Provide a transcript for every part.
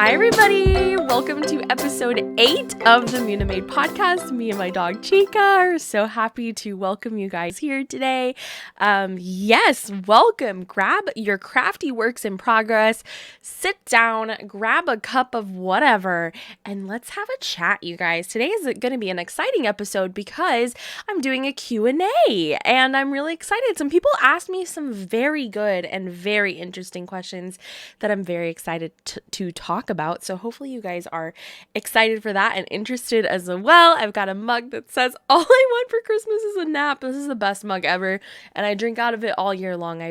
Hi, everybody. Welcome to episode 8 of the Munimade Podcast. Me and my dog Chica are so happy to welcome you guys here today. Yes, welcome. Grab your crafty works in progress, sit down, grab a cup of whatever, and let's have a chat, you guys. Today is going to be an exciting episode because I'm doing a Q&A, and I'm really excited. Some people asked me some very good and very interesting questions that I'm very excited to talk about. So hopefully you guys are excited for that and interested as well. I've got a mug that says, "All I want for Christmas is a nap." This is the best mug ever, and I drink out of it all year long.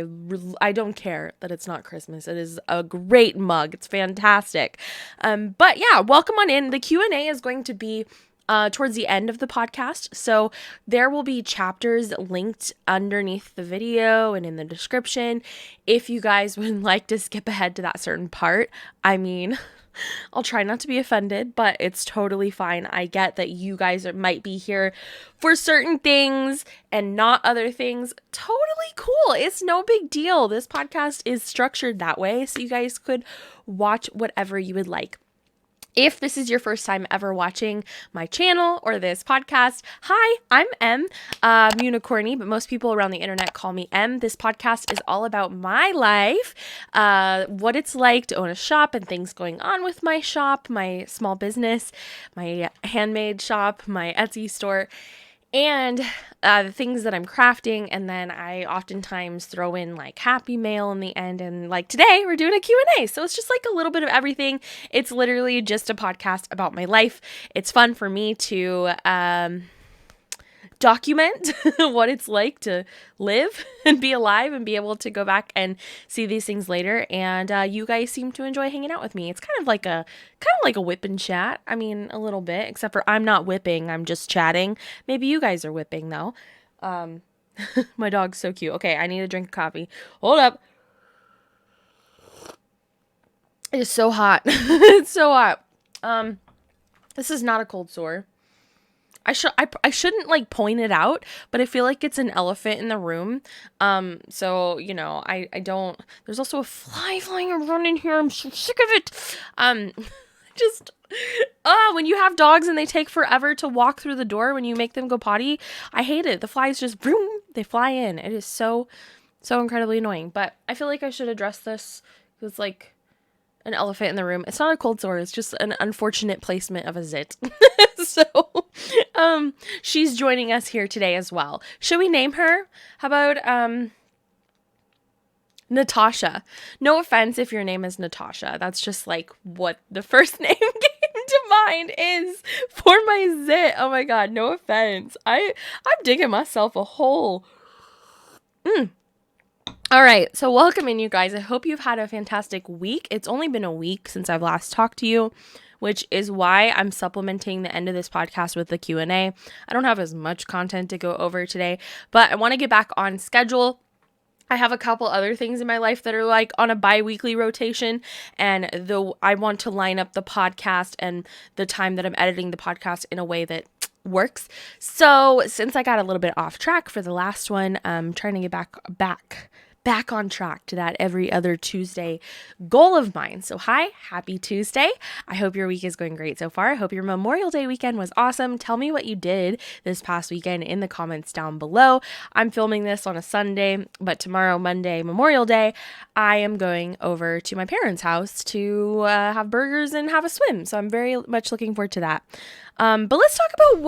I don't care that it's not Christmas. It is a great mug. It's fantastic. But yeah, welcome on in. The Q&A is going to be towards the end of the podcast. So there will be chapters linked underneath the video and in the description. If you guys would like to skip ahead to that certain part, I mean, I'll try not to be offended, but it's totally fine. I get that you guys might be here for certain things and not other things. Totally cool. It's no big deal. This podcast is structured that way, so you guys could watch whatever you would like. If this is your first time ever watching my channel or this podcast, hi, I'm M, Municorny, but most people around the internet call me M. This podcast is all about my life, what it's like to own a shop and things going on with my shop, my small business, my handmade shop, my Etsy store, and the things that I'm crafting. And then I oftentimes throw in like happy mail in the end. And like today we're doing a Q&A. So it's just like a little bit of everything. It's literally just a podcast about my life. It's fun for me to document what it's like to live and be alive and be able to go back and see these things later. And you guys seem to enjoy hanging out with me. It's kind of like a whip and chat. I mean, a little bit, except for I'm not whipping. I'm just chatting. Maybe you guys are whipping though. My dog's so cute. Okay, I need to drink coffee. Hold up. It is so hot. It's so hot. This is not a cold sore. I shouldn't like point it out, but I feel like it's an elephant in the room. So, you know, I don't, there's also a fly flying around in here. I'm so sick of it. When you have dogs and they take forever to walk through the door when you make them go potty, I hate it. The flies just, boom, they fly in. It is so incredibly annoying, but I feel like I should address this. It's like an elephant in the room. It's not a cold sore. It's just an unfortunate placement of a zit. So, she's joining us here today as well. Should we name her? How about, Natasha? No offense if your name is Natasha. That's just like what the first name came to mind is for my zit. Oh my God. No offense. I'm digging myself a hole. All right, so welcome in, you guys. I hope you've had a fantastic week. It's only been a week since I've last talked to you, which is why I'm supplementing the end of this podcast with the Q&A. I don't have as much content to go over today, but I want to get back on schedule. I have a couple other things in my life that are like on a bi-weekly rotation, and I want to line up the podcast and the time that I'm editing the podcast in a way that works. So since I got a little bit off track for the last one, I'm trying to get back on track to that every other Tuesday goal of mine. So happy Tuesday. I hope your week is going great so far. I hope your Memorial Day weekend was awesome. Tell me what you did this past weekend in the comments down below. I'm filming this on a Sunday, but tomorrow, Monday, Memorial Day, I am going over to my parents' house to have burgers and have a swim. So I'm very much looking forward to that. But let's talk about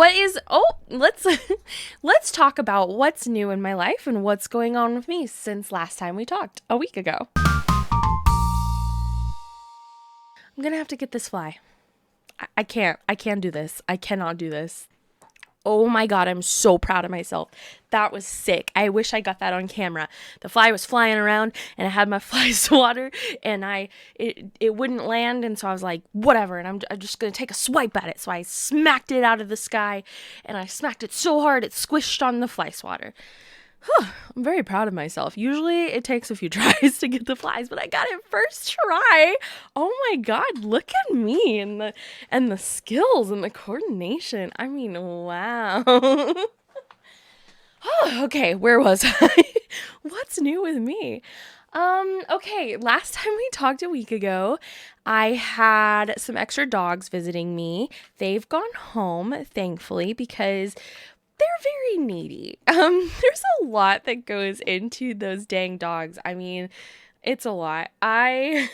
let's talk about what's new in my life and what's going on with me since last time we talked a week ago. I'm gonna have to get this fly. I can't do this. I cannot do this. Oh my God, I'm so proud of myself. That was sick. I wish I got that on camera. The fly was flying around and I had my fly swatter and it wouldn't land, and so I was like, whatever, and I'm just going to take a swipe at it. So I smacked it out of the sky and I smacked it so hard it squished on the fly swatter. I'm very proud of myself. Usually it takes a few tries to get the flies, but I got it first try. Oh my God, look at me and the skills and the coordination. I mean, wow. Okay, where was I? What's new with me? Okay, last time we talked a week ago, I had some extra dogs visiting me. They've gone home, thankfully, because they're very needy. There's a lot that goes into those dang dogs. I mean, it's a lot. I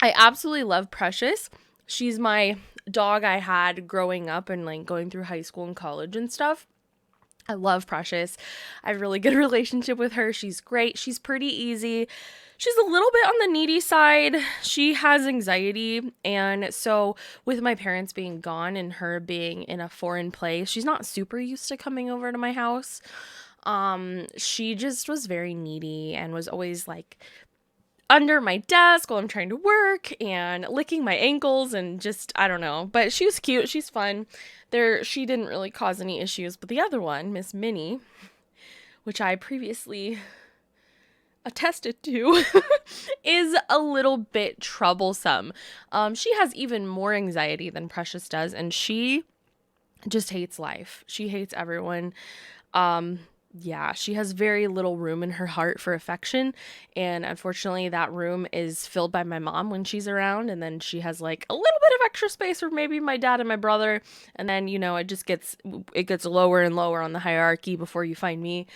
absolutely love Precious. She's my dog I had growing up and like going through high school and college and stuff. I love Precious. I have a really good relationship with her. She's great. She's pretty easy. She's a little bit on the needy side. She has anxiety. And so with my parents being gone and her being in a foreign place, she's not super used to coming over to my house. She just was very needy and was always like under my desk while I'm trying to work and licking my ankles and just, I don't know. But she was cute. She's fun. She didn't really cause any issues. But the other one, Miss Minnie, which I previously attested to, is a little bit troublesome. She has even more anxiety than Precious does, and she just hates life. She hates everyone. Yeah, she has very little room in her heart for affection, and unfortunately that room is filled by my mom when she's around, and then she has like a little bit of extra space for maybe my dad and my brother, and then it gets lower and lower on the hierarchy before you find me.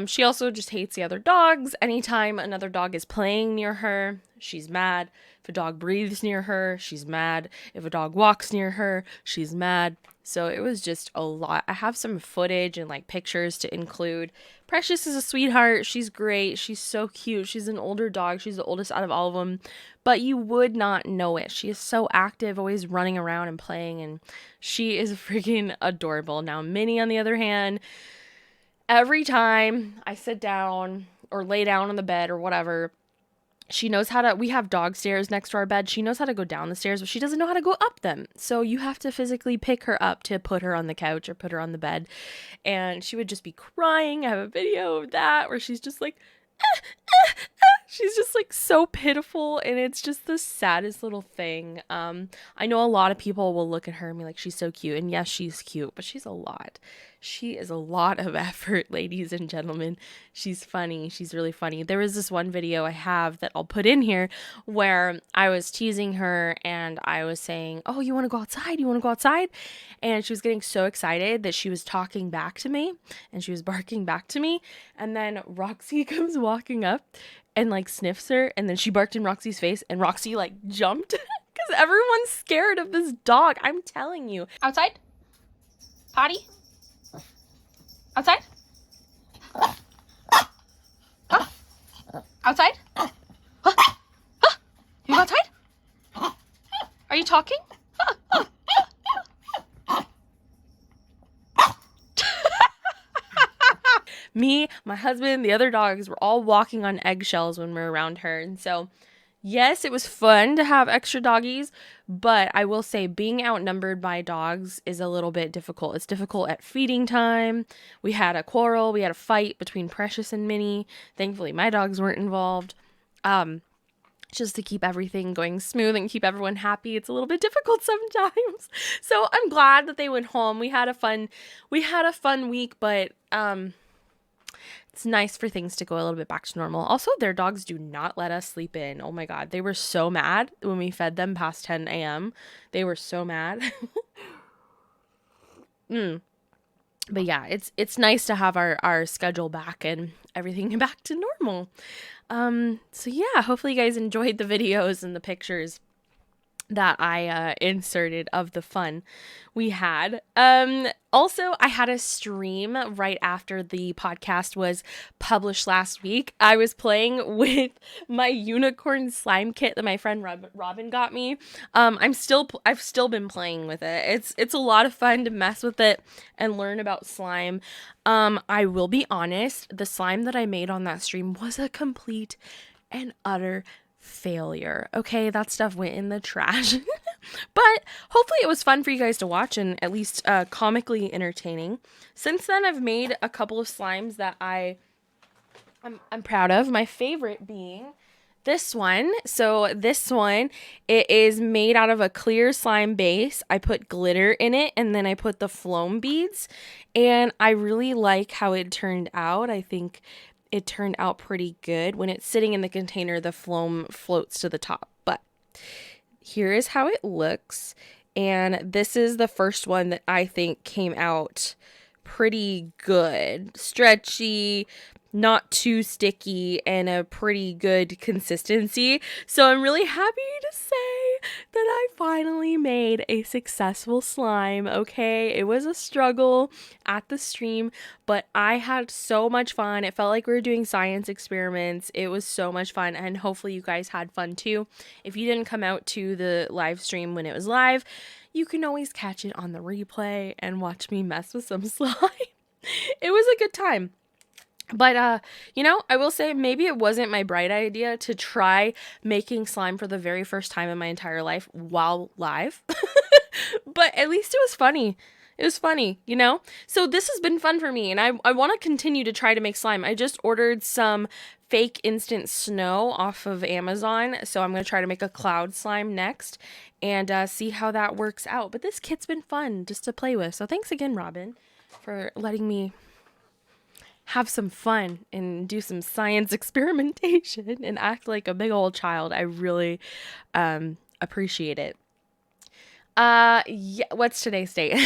She also just hates the other dogs. Anytime another dog is playing near her, she's mad. If a dog breathes near her, she's mad. If a dog walks near her, she's mad. So it was just a lot. I have some footage and like pictures to include. Precious is a sweetheart. She's great. She's so cute. She's an older dog. She's the oldest out of all of them. But you would not know it. She is so active, always running around and playing. And she is freaking adorable. Now, Minnie, on the other hand, every time I sit down or lay down on the bed or whatever, she knows we have dog stairs next to our bed. She knows how to go down the stairs, but she doesn't know how to go up them. So you have to physically pick her up to put her on the couch or put her on the bed. And she would just be crying. I have a video of that where she's just like, she's just like so pitiful, and it's just the saddest little thing. I know a lot of people will look at her and be like, she's so cute. And yes, she's cute, but she's a lot. She is a lot of effort, ladies and gentlemen. She's funny. She's really funny. There was this one video I have that I'll put in here where I was teasing her and I was saying, oh, you want to go outside? You want to go outside? And she was getting so excited that she was talking back to me and she was barking back to me. And then Roxy comes walking up and like sniffs her, and then she barked in Roxy's face, and Roxy like jumped because everyone's scared of this dog. I'm telling you. Outside? Potty? Outside? Huh? Outside? Huh? Huh? You go outside? Are you talking? Me, my husband, the other dogs were all walking on eggshells when we were around her. And so, yes, it was fun to have extra doggies, but I will say being outnumbered by dogs is a little bit difficult. It's difficult at feeding time. We had a quarrel. We had a fight between Precious and Minnie. Thankfully, my dogs weren't involved. Just to keep everything going smooth and keep everyone happy. It's a little bit difficult sometimes. So I'm glad that they went home. We had a fun week, but it's nice for things to go a little bit back to normal. Also, their dogs do not let us sleep in. Oh my God. They were so mad when we fed them past 10 a.m. They were so mad. But yeah, it's nice to have our schedule back and everything back to normal. So yeah, hopefully you guys enjoyed the videos and the pictures that I inserted of the fun we had. Also, I had a stream right after the podcast was published last week. I was playing with my unicorn slime kit that my friend Robin got me. I've still been playing with it. It's a lot of fun to mess with it and learn about slime. I will be honest, the slime that I made on that stream was a complete and utter failure. Okay, that stuff went in the trash. But hopefully it was fun for you guys to watch and at least comically entertaining. Since then, I've made a couple of slimes that I'm proud of. My favorite being this one. So this one, it is made out of a clear slime base. I put glitter in it and then I put the foam beads, and I really like how it turned out. I think it turned out pretty good. When it's sitting in the container, the foam floats to the top. But here is how it looks. And this is the first one that I think came out pretty good. Stretchy, not too sticky, and a pretty good consistency. So I'm really happy to say that I finally made a successful slime, okay? It was a struggle at the stream, but I had so much fun. It felt like we were doing science experiments. It was so much fun, and hopefully you guys had fun too. If you didn't come out to the live stream when it was live, you can always catch it on the replay and watch me mess with some slime. It was a good time. But, I will say maybe it wasn't my bright idea to try making slime for the very first time in my entire life while live. But at least it was funny. It was funny, So this has been fun for me, and I want to continue to try to make slime. I just ordered some fake instant snow off of Amazon, so I'm going to try to make a cloud slime next and see how that works out. But this kit's been fun just to play with. So thanks again, Robin, for letting me have some fun and do some science experimentation and act like a big old child. I really appreciate it. What's today's date?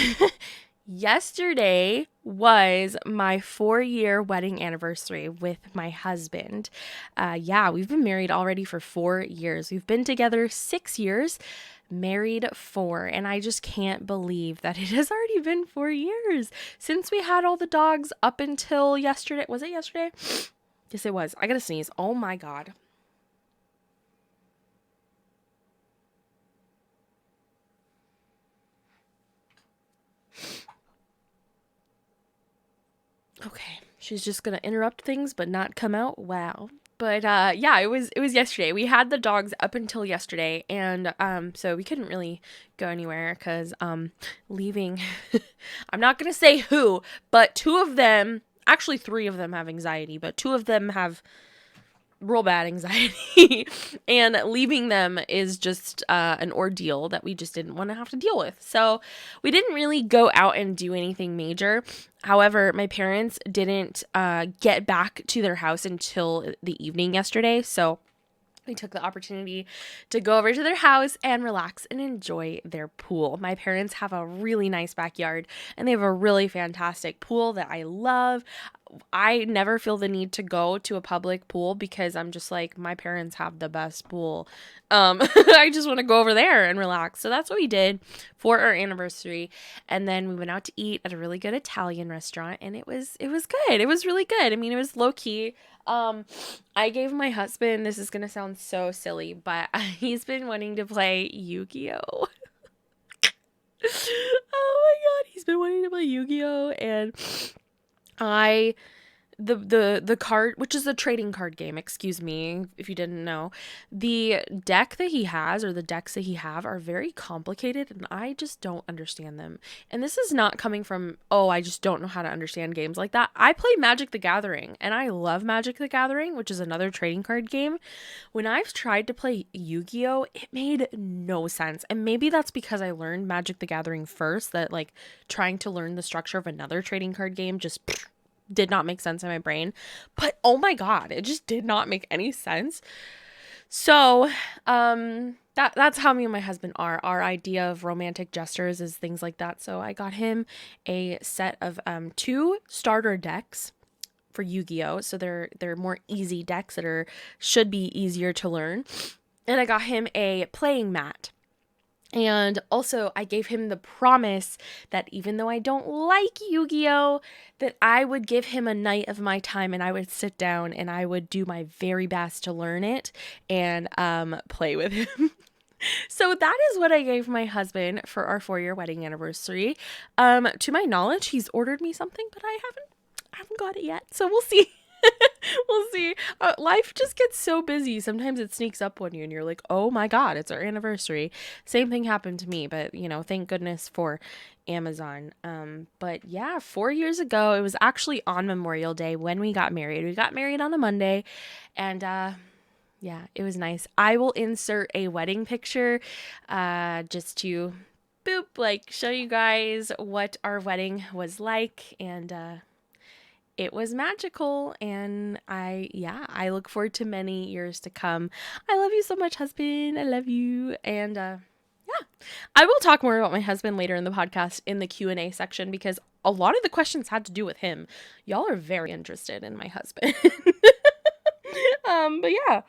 Yesterday was my 4-year wedding anniversary with my husband. We've been married already for 4 years. We've been together 6 years, married 4, and I just can't believe that it has already been 4 years since we had all the dogs up until yesterday. Was it yesterday? Yes, it was. I gotta sneeze. Oh my God. Okay, she's just gonna interrupt things but not come out. Wow. But it was yesterday. We had the dogs up until yesterday, and so we couldn't really go anywhere because leaving. I'm not gonna say who, but 2 of them, actually 3 of them have anxiety, but 2 of them have real bad anxiety, and leaving them is just an ordeal that we just didn't want to have to deal with. So we didn't really go out and do anything major. However, my parents didn't get back to their house until the evening yesterday, so we took the opportunity to go over to their house and relax and enjoy their pool. My parents have a really nice backyard, and they have a really fantastic pool that I love. I never feel the need to go to a public pool because I'm just like, my parents have the best pool. I just want to go over there and relax. So that's what we did for our anniversary. And then we went out to eat at a really good Italian restaurant, and it was good. It was really good. I mean, it was low key. I gave my husband, this is going to sound so silly, but he's been wanting to play Yu-Gi-Oh! Oh my God, he's been wanting to play Yu-Gi-Oh! And the card, which is a trading card game, excuse me, if you didn't know, the deck that he has, or the decks that he have, are very complicated, and I just don't understand them. And this is not coming from, I just don't know how to understand games like that. I play Magic the Gathering, and I love Magic the Gathering, which is another trading card game. When I've tried to play Yu-Gi-Oh, it made no sense. And maybe that's because I learned Magic the Gathering first, that like trying to learn the structure of another trading card game just did not make sense in my brain. But oh my God, it just did not make any sense. So that's how me and my husband are. Our idea of romantic gestures is things like that. So I got him a set of 2 starter decks for Yu-Gi-Oh! So they're more easy decks that should be easier to learn. And I got him a playing mat. And also, I gave him the promise that even though I don't like Yu-Gi-Oh!, that I would give him a night of my time, and I would sit down and I would do my very best to learn it and play with him. So that is what I gave my husband for our 4-year wedding anniversary. To my knowledge, he's ordered me something, but I haven't got it yet. So we'll see. We'll see. Life just gets so busy. Sometimes it sneaks up on you and you're like, oh my God, it's our anniversary. Same thing happened to me, but thank goodness for Amazon. But yeah, 4 years ago, it was actually on Memorial Day when we got married. We got married on a Monday, and yeah, it was nice. I will insert a wedding picture just to show you guys what our wedding was like, and it was magical, and I look forward to many years to come. I love you so much, husband. I love you. And I will talk more about my husband later in the podcast in the Q&A section, because a lot of the questions had to do with him. Y'all are very interested in my husband. But yeah.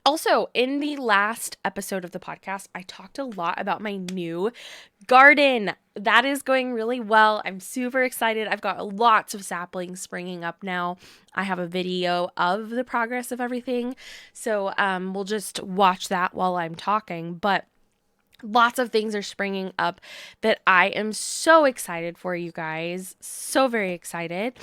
Also, in the last episode of the podcast, I talked a lot about my new garden. That is going really well. I'm super excited. I've got lots of saplings springing up now. I have a video of the progress of everything. So we'll just watch that while I'm talking. But lots of things are springing up that I am so excited for, you guys. So very excited.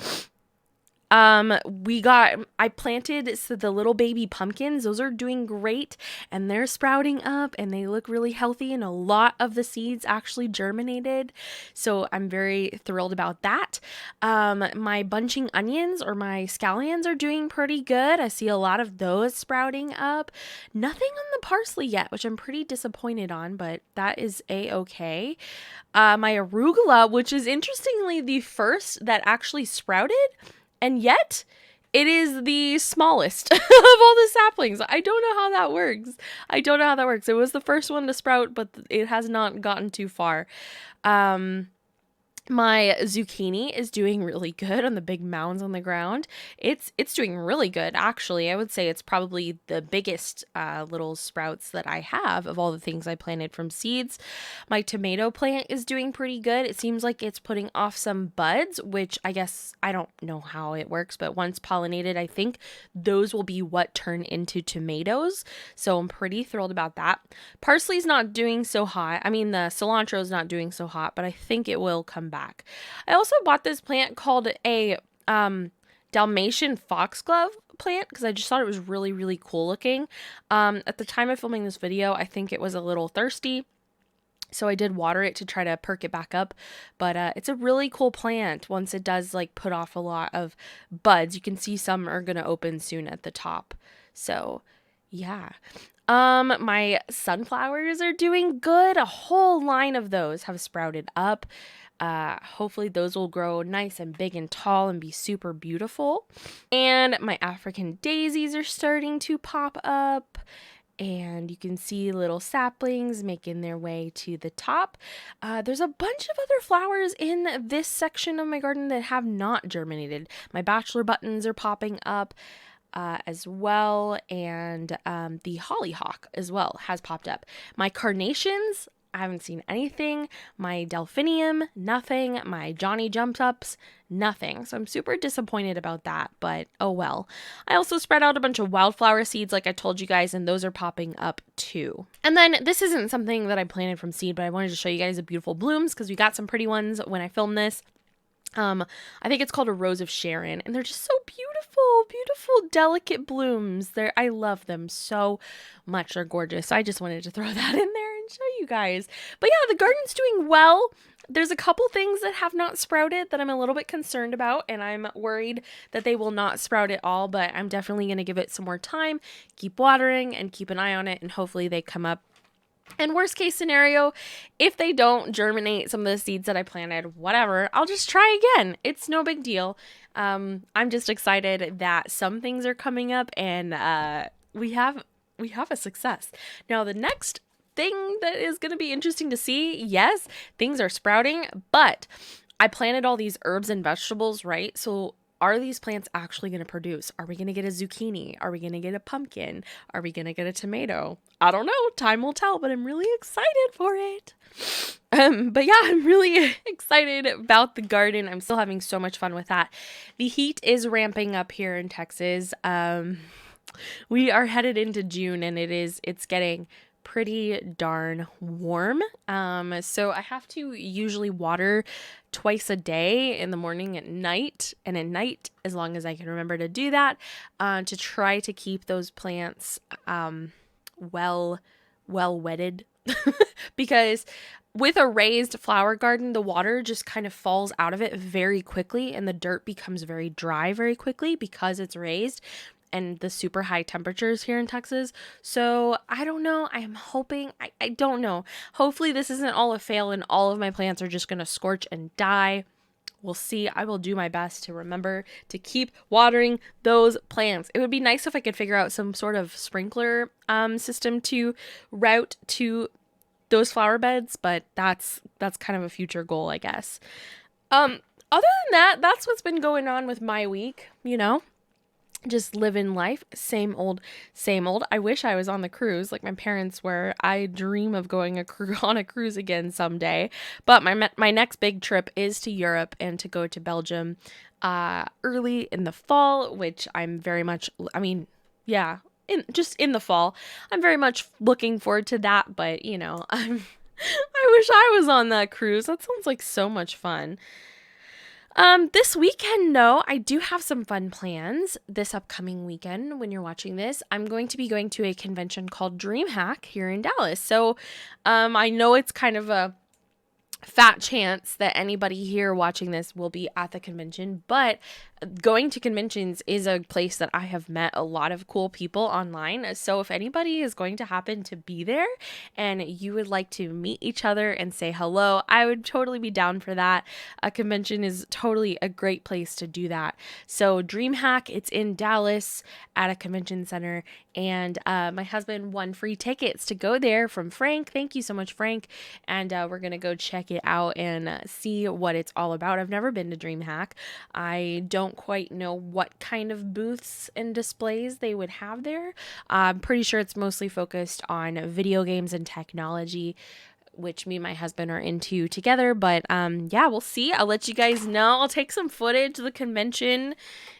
I planted the little baby pumpkins. Those are doing great, and they're sprouting up, and they look really healthy, and a lot of the seeds actually germinated. So I'm very thrilled about that. My bunching onions, or my scallions, are doing pretty good. I see a lot of those sprouting up. Nothing on the parsley yet, which I'm pretty disappointed on, but that is a-okay. My arugula, which is interestingly the first that actually sprouted, and yet, it is the smallest of all the saplings. I don't know how that works. It was the first one to sprout, but it has not gotten too far. My zucchini is doing really good on the big mounds on the ground. It's doing really good, actually. I would say it's probably the biggest little sprouts that I have of all the things I planted from seeds. My tomato plant is doing pretty good. It seems like it's putting off some buds, which I guess I don't know how it works, but once pollinated, I think those will be what turn into tomatoes. So I'm pretty thrilled about that. Parsley's not doing so hot. I mean, the cilantro is not doing so hot, but I think it will come back. I also bought this plant called a Dalmatian foxglove plant because I just thought it was really, really cool looking. At the time of filming this video, I think it was a little thirsty, so I did water it to try to perk it back up. But it's a really cool plant once it does like put off a lot of buds. You can see some are going to open soon at the top. So yeah. My sunflowers are doing good. A whole line of those have sprouted up. Hopefully those will grow nice and big and tall and be super beautiful. And my African daisies are starting to pop up. And you can see little saplings making their way to the top. There's a bunch of other flowers in this section of my garden that have not germinated. My bachelor buttons are popping up as well, and the hollyhock as well has popped up. My carnations, I haven't seen anything. My delphinium, nothing. My Johnny jump ups, nothing. So I'm super disappointed about that, but oh well. I also spread out a bunch of wildflower seeds like I told you guys, and those are popping up too. And then this isn't something that I planted from seed, but I wanted to show you guys the beautiful blooms because we got some pretty ones when I filmed this. I think it's called a Rose of Sharon, and they're just so beautiful, beautiful, delicate blooms. I love them so much. They're gorgeous. So I just wanted to throw that in there and show you guys. But yeah, the garden's doing well. There's a couple things that have not sprouted that I'm a little bit concerned about, and I'm worried that they will not sprout at all, but I'm definitely going to give it some more time, keep watering, and keep an eye on it, and hopefully they come up. And worst case scenario, if they don't germinate some of the seeds that I planted, whatever, I'll just try again. It's no big deal. I'm just excited that some things are coming up, and we have a success. Now, the next thing that is going to be interesting to see, yes, things are sprouting, but I planted all these herbs and vegetables, right? So are these plants actually going to produce? Are we going to get a zucchini? Are we going to get a pumpkin? Are we going to get a tomato? I don't know. Time will tell, but I'm really excited for it. But yeah, I'm really excited about the garden. I'm still having so much fun with that. The heat is ramping up here in Texas. We are headed into June, and it's getting pretty darn warm. So I have to usually water twice a day, in the morning, at night, and at night as long as I can remember to do that, to try to keep those plants well wetted. Because with a raised flower garden, the water just kind of falls out of it very quickly, and the dirt becomes very dry very quickly because it's raised. and the super high temperatures here in Texas. So I don't know. I am hoping, I don't know. Hopefully this isn't all a fail and all of my plants are just going to scorch and die. We'll see. I will do my best to remember to keep watering those plants. It would be nice if I could figure out some sort of sprinkler system to route to those flower beds, but that's kind of a future goal, I guess. Other than that, that's what's been going on with my week, just living life, same old, same old. I wish I was on the cruise like my parents were. I dream of going on a cruise again someday. But my next big trip is to Europe and to go to Belgium early in the fall, which I'm very much, in the fall. I'm very much looking forward to that, but I wish I was on that cruise. That sounds like so much fun. This weekend, no, I do have some fun plans this upcoming weekend. When you're watching this, I'm going to be going to a convention called DreamHack here in Dallas. So, I know it's kind of a fat chance that anybody here watching this will be at the convention, but going to conventions is a place that I have met a lot of cool people online. So if anybody is going to happen to be there and you would like to meet each other and say hello, I would totally be down for that. A convention is totally a great place to do that. So DreamHack, it's in Dallas at a convention center, and my husband won free tickets to go there from Frank. Thank you so much, Frank. And we're going to go check it out and see what it's all about. I've never been to DreamHack. I don't quite know what kind of booths and displays they would have there. I'm pretty sure it's mostly focused on video games and technology, which me and my husband are into together. But we'll see. I'll let you guys know. I'll take some footage of the convention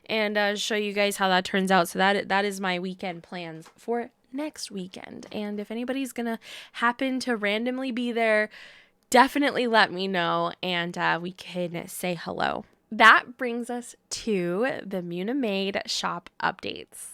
and show you guys how that turns out. So that is my weekend plans for next weekend. And if anybody's gonna happen to randomly be there, definitely let me know and we can say hello. That brings us to the Munimade shop updates.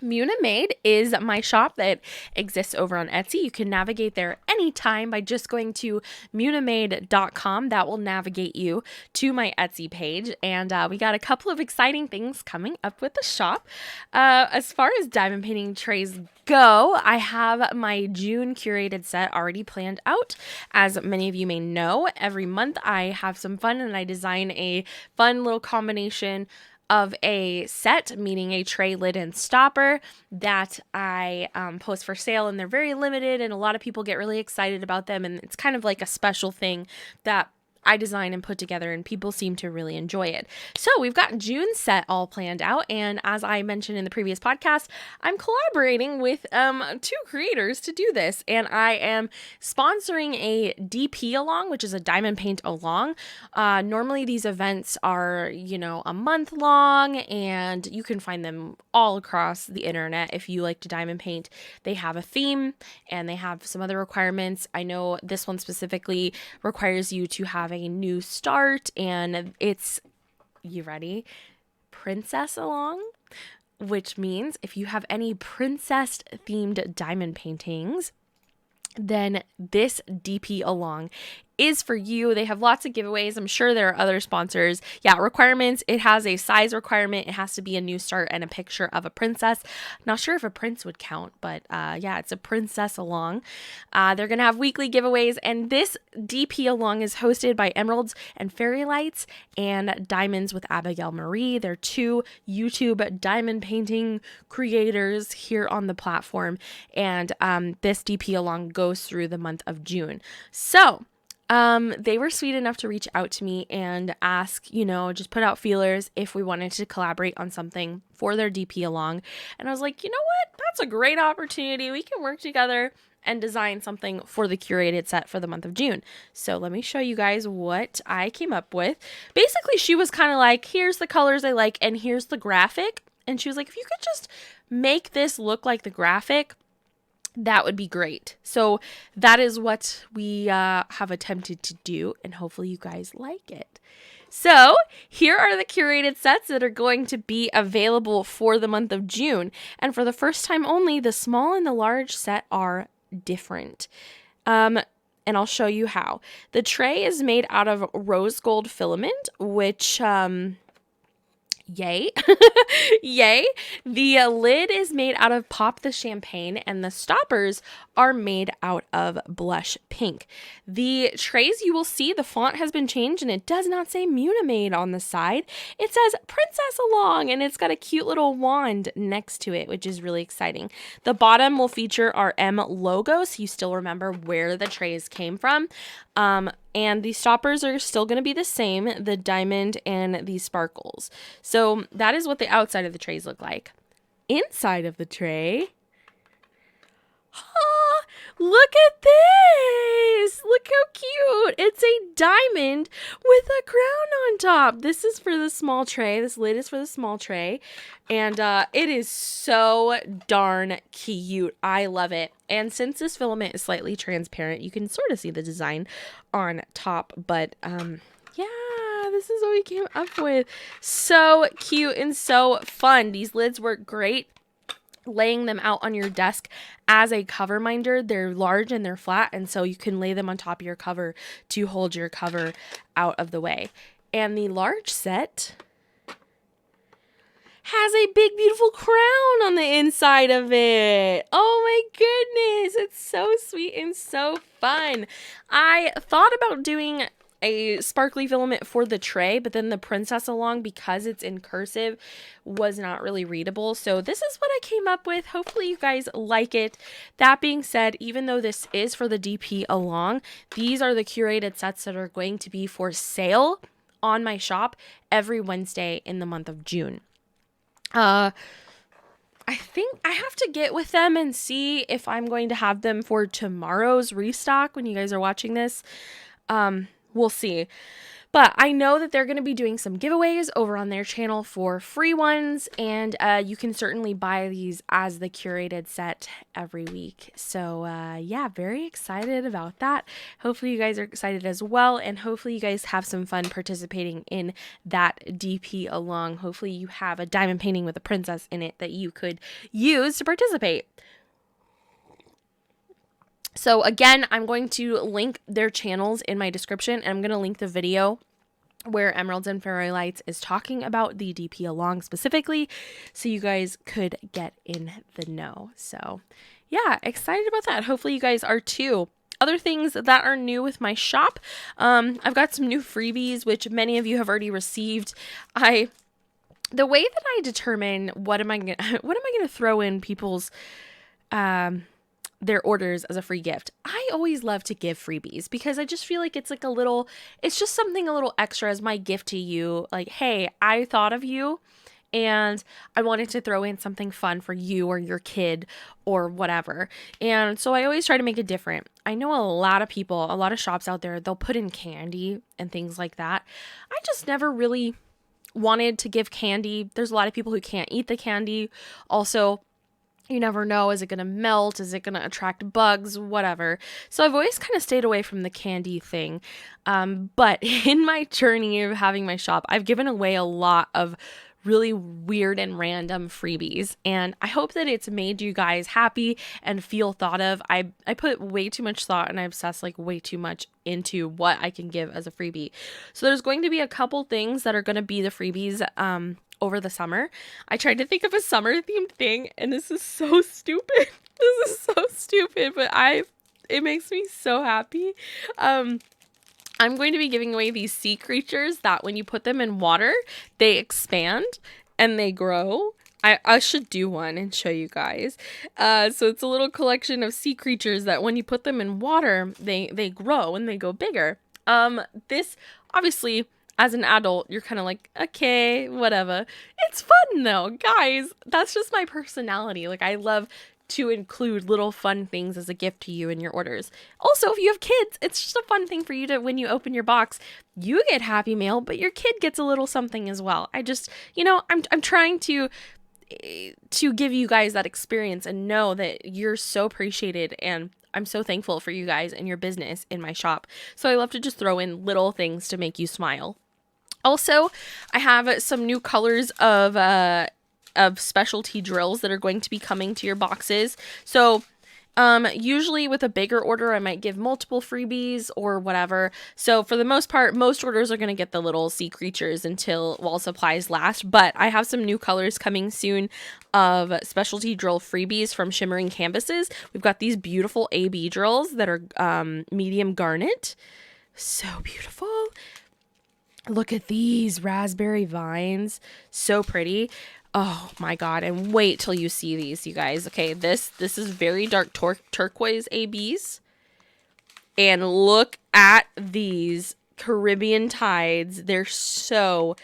Munimade is my shop that exists over on Etsy. You can navigate there anytime by just going to munimade.com. That will navigate you to my Etsy page. And we got a couple of exciting things coming up with the shop. As far as diamond painting trays go, I have my June curated set already planned out. As many of you may know, every month I have some fun and I design a fun little combination of a set, meaning a tray, lid, and stopper that I post for sale, and they're very limited and a lot of people get really excited about them, and it's kind of like a special thing that I design and put together, and people seem to really enjoy it. So we've got June's set all planned out, and as I mentioned in the previous podcast, I'm collaborating with two creators to do this, and I am sponsoring a DP along, which is a diamond paint along. Normally these events are, a month long, and you can find them all across the internet if you like to diamond paint. They have a theme, and they have some other requirements. I know this one specifically requires you to have a new start, and it's, you ready? Princess along, which means if you have any princess themed diamond paintings, then this DP along is for you. They have lots of giveaways. I'm sure there are other sponsors. Yeah, requirements. It has a size requirement. It has to be a new start and a picture of a princess. Not sure if a prince would count, but it's a princess along. They're going to have weekly giveaways, and this DP along is hosted by Emeralds and Fairy Lights and Diamonds with Abigail Marie. They're two YouTube diamond painting creators here on the platform, and this DP along goes through the month of June. So they were sweet enough to reach out to me and ask, just put out feelers if we wanted to collaborate on something for their DP along. And I was like, you know what? That's a great opportunity. We can work together and design something for the curated set for the month of June. So let me show you guys what I came up with. Basically, she was kind of like, here's the colors I like and here's the graphic. And she was like, if you could just make this look like the graphic, that would be great. So that is what we have attempted to do, and hopefully you guys like it. So here are the curated sets that are going to be available for the month of June. And for the first time only, the small and the large set are different. And I'll show you how. The tray is made out of rose gold filament, which Yay. Yay. The lid is made out of Pop the Champagne and the stoppers are made out of Blush Pink. The trays, you will see the font has been changed and it does not say Munimade on the side. It says Princess Along and it's got a cute little wand next to it, which is really exciting. The bottom will feature our M logo, so you still remember where the trays came from. And the stoppers are still going to be the same, the diamond and the sparkles. So that is what the outside of the trays look like. Inside of the tray, look at this! Look how cute! It's a diamond with a crown on top. This is for the small tray. This lid is for the small tray. And it is so darn cute. I love it. And since this filament is slightly transparent, you can sort of see the design on top. But yeah, this is what we came up with. So cute and so fun. These lids work great laying them out on your desk as a cover minder. They're large and they're flat, and so you can lay them on top of your cover to hold your cover out of the way. And the large set has a big beautiful crown on the inside of it. Oh my goodness, it's so sweet and so fun. I thought about doing a sparkly filament for the tray, but then the Princess Along, because it's in cursive, was not really readable. So this is what I came up with. Hopefully you guys like it. That being said, even though this is for the DP Along, these are the curated sets that are going to be for sale on my shop every Wednesday in the month of June. I think I have to get with them and see if I'm going to have them for tomorrow's restock when you guys are watching this. We'll see. But I know that they're going to be doing some giveaways over on their channel for free ones, and you can certainly buy these as the curated set every week. So yeah, very excited about that. Hopefully you guys are excited as well, and hopefully you guys have some fun participating in that DP Along. Hopefully you have a diamond painting with a princess in it that you could use to participate. So again, I'm going to link their channels in my description, and I'm going to link the video where Emeralds and Fairy Lights is talking about the DP Along specifically, so you guys could get in the know. So yeah, excited about that. Hopefully you guys are too. Other things that are new with my shop, I've got some new freebies, which many of you have already received. The way that I determine what am I gonna throw in people's their orders as a free gift. I always love to give freebies because I just feel like it's like it's just something a little extra as my gift to you. Like, hey, I thought of you and I wanted to throw in something fun for you or your kid or whatever. And so I always try to make it different. I know a lot of shops out there, they'll put in candy and things like that. I just never really wanted to give candy. There's a lot of people who can't eat the candy. Also, you never know, is it going to melt? Is it going to attract bugs? Whatever. So I've always kind of stayed away from the candy thing. But in my journey of having my shop, I've given away a lot of really weird and random freebies. And I hope that it's made you guys happy and feel thought of. I put way too much thought and I obsess like way too much into what I can give as a freebie. So there's going to be a couple things that are going to be the freebies over the summer. I tried to think of a summer themed thing and this is so stupid. This is so stupid, but it makes me so happy. I'm going to be giving away these sea creatures that when you put them in water, they expand and they grow. I should do one and show you guys. So it's a little collection of sea creatures that when you put them in water, they grow and they go bigger. This, obviously, as an adult, you're kind of like, okay, whatever. It's fun though, guys. That's just my personality. Like, I love to include little fun things as a gift to you in your orders. Also, if you have kids, it's just a fun thing for you to, when you open your box, you get Happy Mail, but your kid gets a little something as well. I just, I'm trying to give you guys that experience and know that you're so appreciated, and I'm so thankful for you guys and your business in my shop. So I love to just throw in little things to make you smile. Also, I have some new colors of specialty drills that are going to be coming to your boxes. So Usually with a bigger order, I might give multiple freebies or whatever. So for the most part, most orders are going to get the little sea creatures while supplies last. But I have some new colors coming soon of specialty drill freebies from Shimmering Canvases. We've got these beautiful AB drills that are medium garnet. So beautiful. Look at these raspberry vines. So pretty. Oh my God. And wait till you see these, you guys. Okay, this is very dark turquoise ABs. And look at these Caribbean tides. They're so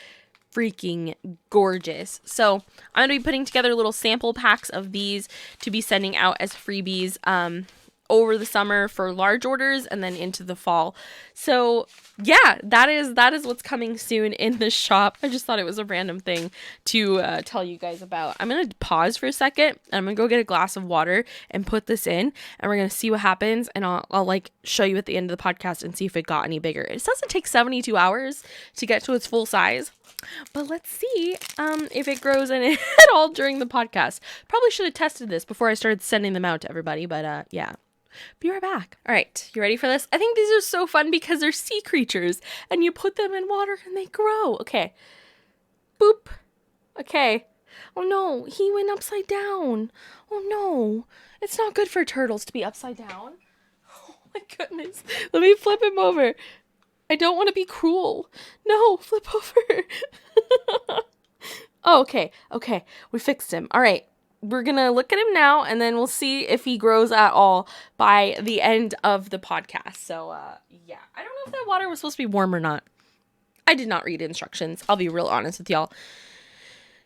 freaking gorgeous. So I'm going to be putting together little sample packs of these to be sending out as freebies over the summer for large orders and then into the fall. So yeah, that is what's coming soon in the shop. I just thought it was a random thing to tell you guys about. I'm going to pause for a second. I'm going to go get a glass of water and put this in, and we're going to see what happens. And I'll like show you at the end of the podcast and see if it got any bigger. It says it takes 72 hours to get to its full size, but let's see if it grows in it at all during the podcast. Probably should have tested this before I started sending them out to everybody, but yeah. Be right back. All right, you ready for this? I think these are so fun because they're sea creatures and you put them in water and they grow. Okay. Boop. Okay. Oh no, he went upside down. Oh no. It's not good for turtles to be upside down. Oh my goodness. Let me flip him over. I don't want to be cruel. No, flip over. Oh, okay. Okay. We fixed him. All right. We're going to look at him now, and then we'll see if he grows at all by the end of the podcast. So, yeah. I don't know if that water was supposed to be warm or not. I did not read instructions. I'll be real honest with y'all.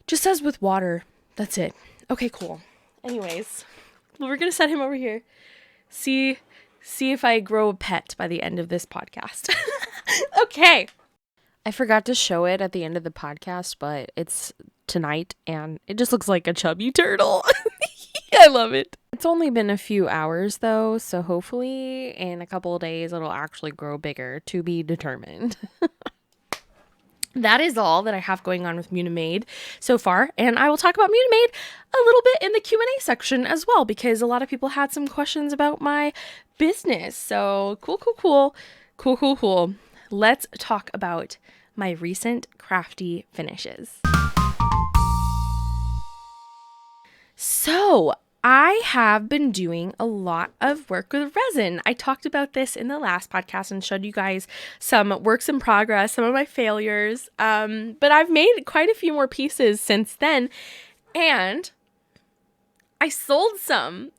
Just says with water. That's it. Okay, cool. Anyways, we're going to set him over here. See if I grow a pet by the end of this podcast. Okay. I forgot to show it at the end of the podcast, but it's tonight and it just looks like a chubby turtle. I love it. It's only been a few hours though, so hopefully in a couple of days it'll actually grow bigger, to be determined. That is all that I have going on with Munimade so far, and I will talk about Munimade a little bit in the Q&A section as well, because a lot of people had some questions about my business. So cool. Let's talk about my recent crafty finishes. So I have been doing a lot of work with resin. I talked about this in the last podcast and showed you guys some works in progress, some of my failures. But I've made quite a few more pieces since then, and I sold some.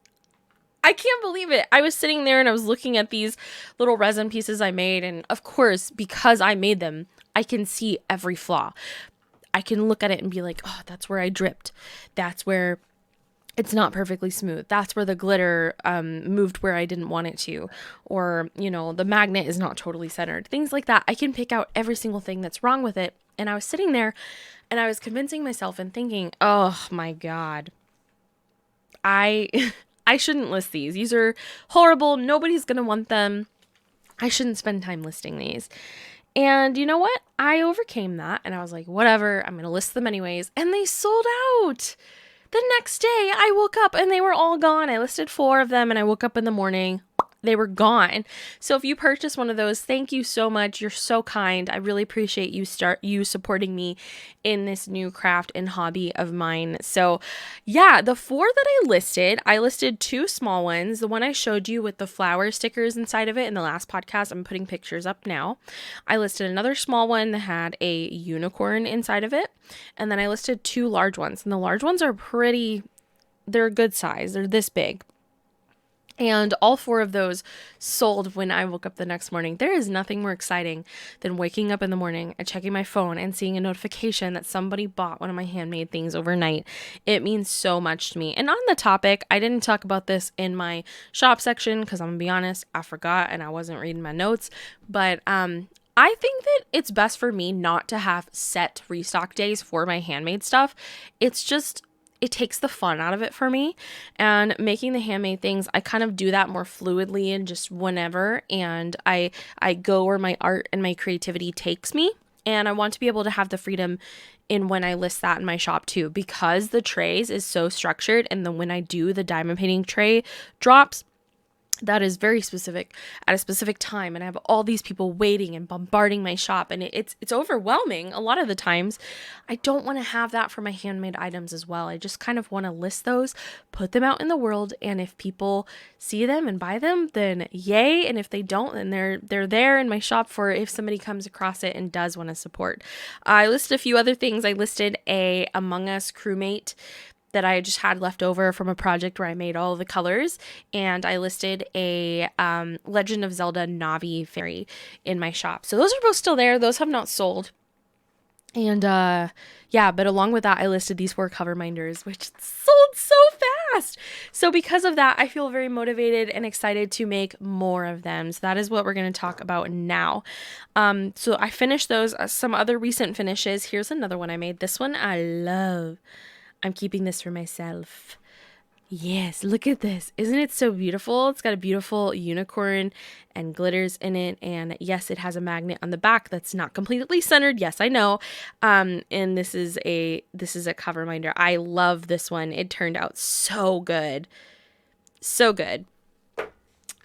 I can't believe it. I was sitting there and I was looking at these little resin pieces I made. And of course, because I made them, I can see every flaw. I can look at it and be like, oh, that's where I dripped. That's where it's not perfectly smooth. That's where the glitter moved where I didn't want it to. Or, the magnet is not totally centered. Things like that. I can pick out every single thing that's wrong with it. And I was sitting there and I was convincing myself and thinking, oh my God, I shouldn't list these. These are horrible. Nobody's going to want them. I shouldn't spend time listing these. And you know what? I overcame that and I was like, whatever, I'm going to list them anyways. And they sold out. The next day I woke up and they were all gone. I listed 4 of them and I woke up in the morning. They were gone. So if you purchase one of those, thank you so much. You're so kind. I really appreciate you supporting me in this new craft and hobby of mine. So yeah, the 4 that I listed 2 small ones. The one I showed you with the flower stickers inside of it in the last podcast, I'm putting pictures up now. I listed another small one that had a unicorn inside of it. And then I listed 2 large ones. And the large ones are they're a good size. They're this big. And all 4 of those sold when I woke up the next morning. There is nothing more exciting than waking up in the morning and checking my phone and seeing a notification that somebody bought one of my handmade things overnight. It means so much to me. And on the topic, I didn't talk about this in my shop section because I'm going to be honest, I forgot and I wasn't reading my notes. But I think that it's best for me not to have set restock days for my handmade stuff. It takes the fun out of it for me, and making the handmade things, I kind of do that more fluidly and just whenever, and I go where my art and my creativity takes me. And I want to be able to have the freedom in when I list that in my shop too, because the trays is so structured. And then when I do the diamond painting tray drops, that is very specific at a specific time, and I have all these people waiting and bombarding my shop, and it's overwhelming a lot of the times. I don't want to have that for my handmade items as well. I just kind of want to list those, put them out in the world, and if people see them and buy them, then yay, and if they don't, then they're there in my shop for if somebody comes across it and does want to support. I listed a few other things. I listed a Among Us crewmate that I just had left over from a project where I made all the colors, and I listed a Legend of Zelda Navi fairy in my shop. So those are both still there. Those have not sold. And yeah, but along with that, I listed these 4 cover minders, which sold so fast. So because of that, I feel very motivated and excited to make more of them. So that is what we're going to talk about now. So I finished those. Some other recent finishes. Here's another one I made. This one I love. I'm keeping this for myself. Yes, look at this. Isn't it so beautiful? It's got a beautiful unicorn and glitters in it. And yes, it has a magnet on the back that's not completely centered. Yes, I know. And this is a cover minder. I love this one. It turned out so good. So good.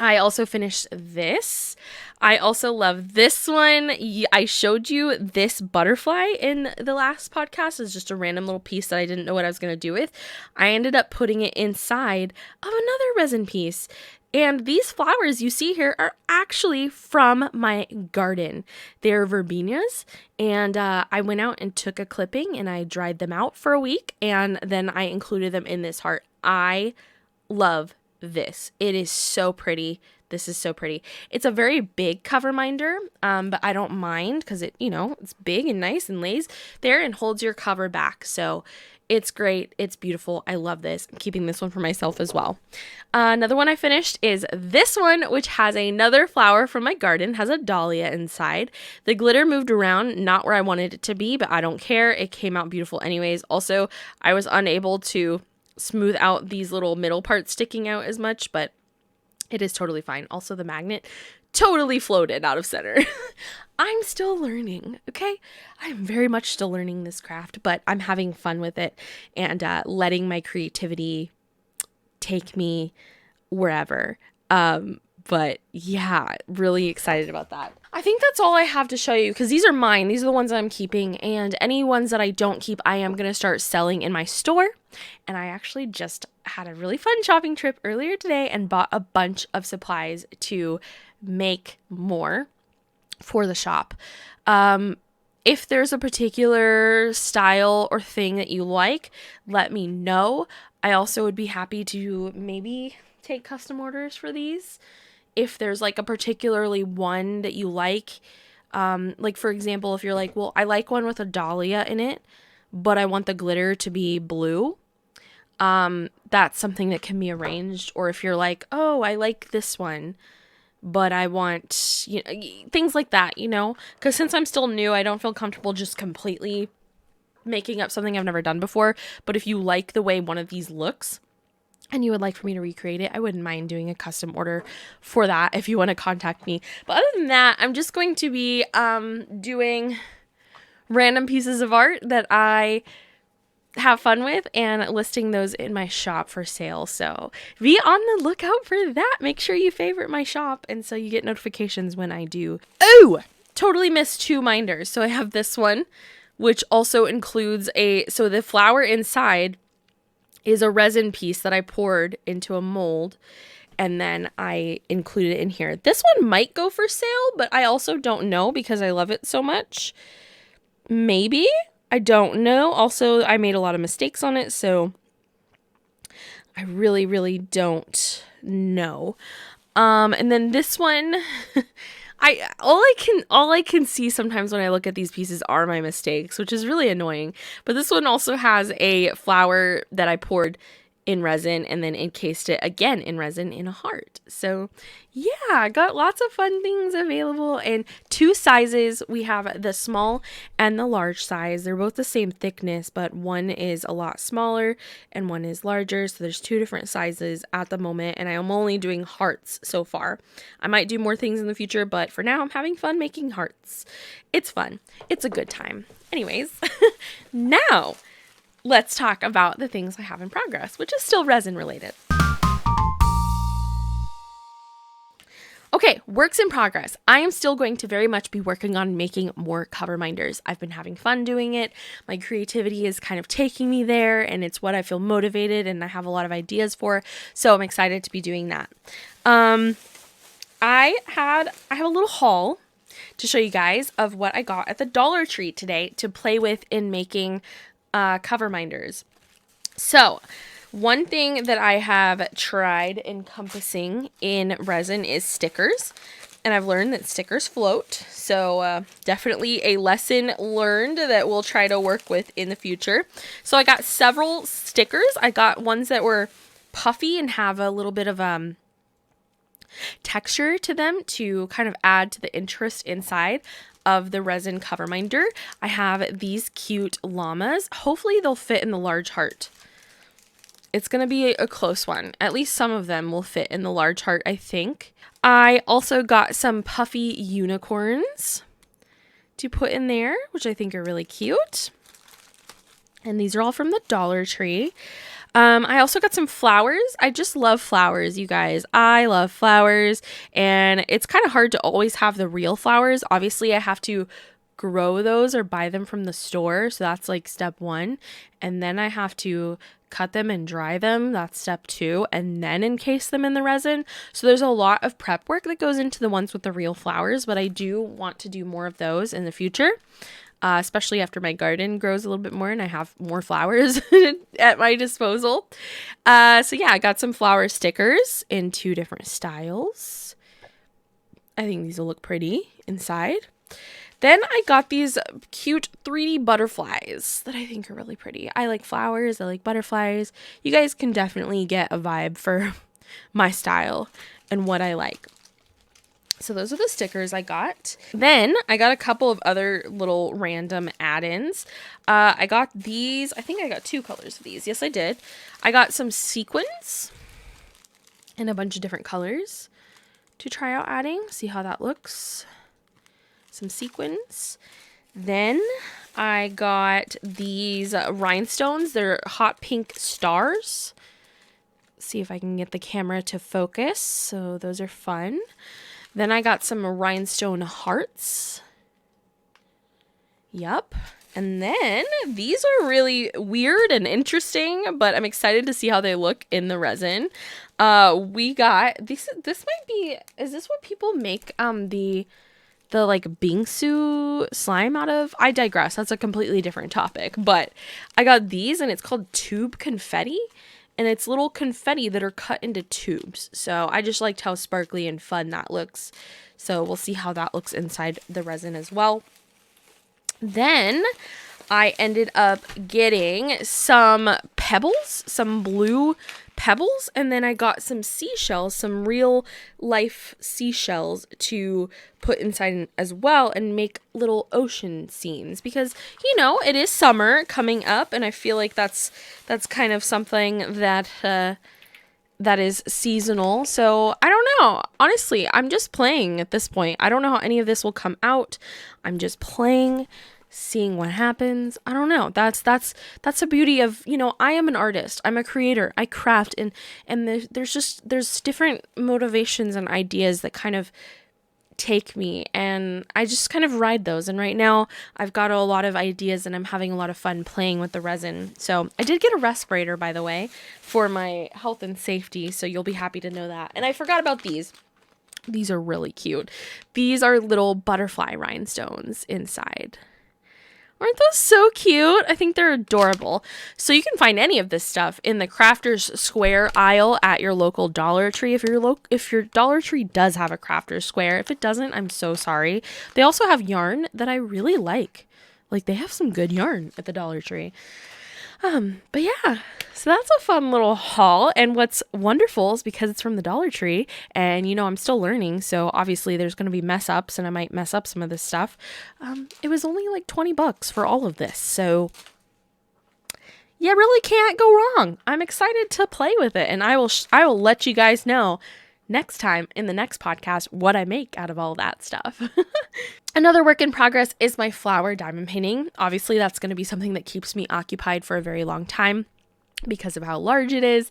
I also finished this. I also love this one. I showed you this butterfly in the last podcast. It's just a random little piece that I didn't know what I was going to do with. I ended up putting it inside of another resin piece. And these flowers you see here are actually from my garden. They're verbenias. And I went out and took a clipping and I dried them out for a week. And then I included them in this heart. I love this. It is so pretty. This is so pretty. It's a very big cover minder, but I don't mind because it's big and nice and lays there and holds your cover back. So it's great. It's beautiful. I love this. I'm keeping this one for myself as well. Another one I finished is this one, which has another flower from my garden, has a dahlia inside. The glitter moved around, not where I wanted it to be, but I don't care. It came out beautiful anyways. Also, I was unable to smooth out these little middle parts sticking out as much, but it is totally fine. Also, the magnet totally floated out of center. I'm still learning, okay? I'm very much still learning this craft, but I'm having fun with it and letting my creativity take me wherever. But yeah, really excited about that. I think that's all I have to show you because these are mine. These are the ones I'm keeping, and any ones that I don't keep, I am going to start selling in my store. And I actually just had a really fun shopping trip earlier today and bought a bunch of supplies to make more for the shop. If there's a particular style or thing that you like, let me know. I also would be happy to maybe take custom orders for these. If there's like a particularly one that you like for example, if you're like, well, I like one with a dahlia in it, but I want the glitter to be blue, that's something that can be arranged. Or if you're like, oh, I like this one, but I want, things like that, because since I'm still new, I don't feel comfortable just completely making up something I've never done before. But if you like the way one of these looks and you would like for me to recreate it, I wouldn't mind doing a custom order for that if you want to contact me. But other than that, I'm just going to be doing random pieces of art that I have fun with and listing those in my shop for sale. So be on the lookout for that. Make sure you favorite my shop and so you get notifications when I do. Oh, totally missed 2 minders. So I have this one, which also includes so the flower inside is a resin piece that I poured into a mold, and then I included it in here. This one might go for sale, but I also don't know because I love it so much. Maybe. I don't know. Also, I made a lot of mistakes on it, so I really, really don't know. And then this one, all I can see sometimes when I look at these pieces are my mistakes, which is really annoying. But this one also has a flower that I poured in resin and then encased it again in resin in a heart. So yeah, I got lots of fun things available, and 2 sizes. We have the small and the large size. They're both the same thickness, but one is a lot smaller and one is larger. So there's 2 different sizes at the moment, and I am only doing hearts so far. I might do more things in the future, but for now I'm having fun making hearts. It's fun. It's a good time. Anyways, now let's talk about the things I have in progress, which is still resin related. Okay, works in progress. I am still going to very much be working on making more cover minders. I've been having fun doing it. My creativity is kind of taking me there, and it's what I feel motivated and I have a lot of ideas for. So I'm excited to be doing that. I have a little haul to show you guys of what I got at the Dollar Tree today to play with in making cover minders. So one thing that I have tried encompassing in resin is stickers, and I've learned that stickers float. So definitely a lesson learned that we'll try to work with in the future. So I got several stickers. I got ones that were puffy and have a little bit of texture to them to kind of add to the interest inside of the resin cover minder. I have these cute llamas. Hopefully they'll fit in the large heart. It's going to be a close one. At least some of them will fit in the large heart, I think. I also got some puffy unicorns to put in there, which I think are really cute. And these are all from the Dollar Tree. I also got some flowers. I just love flowers, you guys. I love flowers, and it's kind of hard to always have the real flowers. Obviously, I have to grow those or buy them from the store, so that's like step 1. And then I have to cut them and dry them. That's step 2, and then encase them in the resin. So there's a lot of prep work that goes into the ones with the real flowers, but I do want to do more of those in the future. Especially after my garden grows a little bit more and I have more flowers at my disposal. So yeah, I got some flower stickers in 2 different styles. I think these will look pretty inside. Then I got these cute 3D butterflies that I think are really pretty. I like flowers. I like butterflies. You guys can definitely get a vibe for my style and what I like. So those are the stickers I got. Then I got a couple of other little random add-ins. I got these. I think I got 2 colors of these. Yes, I did. I got some sequins in a bunch of different colors to try out adding. See how that looks. Some sequins. Then I got these rhinestones. They're hot pink stars. See if I can get the camera to focus. So those are fun. Then I got some rhinestone hearts. Yup. And then these are really weird and interesting, but I'm excited to see how they look in the resin. We got this might be, is this what people make the like bingsu slime out of? I digress. That's a completely different topic. But I got these, and it's called tube confetti. And it's little confetti that are cut into tubes. So I just liked how sparkly and fun that looks. So we'll see how that looks inside the resin as well. Then I ended up getting some pebbles, some blue pebbles, and then I got some seashells, some real life seashells to put inside as well and make little ocean scenes, because you know it is summer coming up, and I feel like that's kind of something that that is seasonal. So I don't know, honestly, I'm just playing at this point. I don't know how any of this will come out. I'm just playing, seeing what happens. I don't know. That's the beauty of, you know, I am an artist. I'm a creator. I craft, and there's different motivations and ideas that kind of take me, and I just kind of ride those. And right now I've got a lot of ideas and I'm having a lot of fun playing with the resin. So I did get a respirator, by the way, for my health and safety, so you'll be happy to know that. And I forgot about these. These are really cute. These are little butterfly rhinestones inside. Aren't those so cute? I think they're adorable. So you can find any of this stuff in the Crafters Square aisle at your local Dollar Tree. If your Dollar Tree does have a Crafters Square. If it doesn't, I'm so sorry. They also have yarn that I really like. Like, they have some good yarn at the Dollar Tree. But yeah, so that's a fun little haul. And what's wonderful is because it's from the Dollar Tree and, I'm still learning. So obviously there's going to be mess ups and I might mess up some of this stuff. It was only like $20 for all of this. So you really can't go wrong. I'm excited to play with it. And I will let you guys know next time in the next podcast what I make out of all that stuff. Another work in progress is my flower diamond painting. Obviously, that's going to be something that keeps me occupied for a very long time because of how large it is.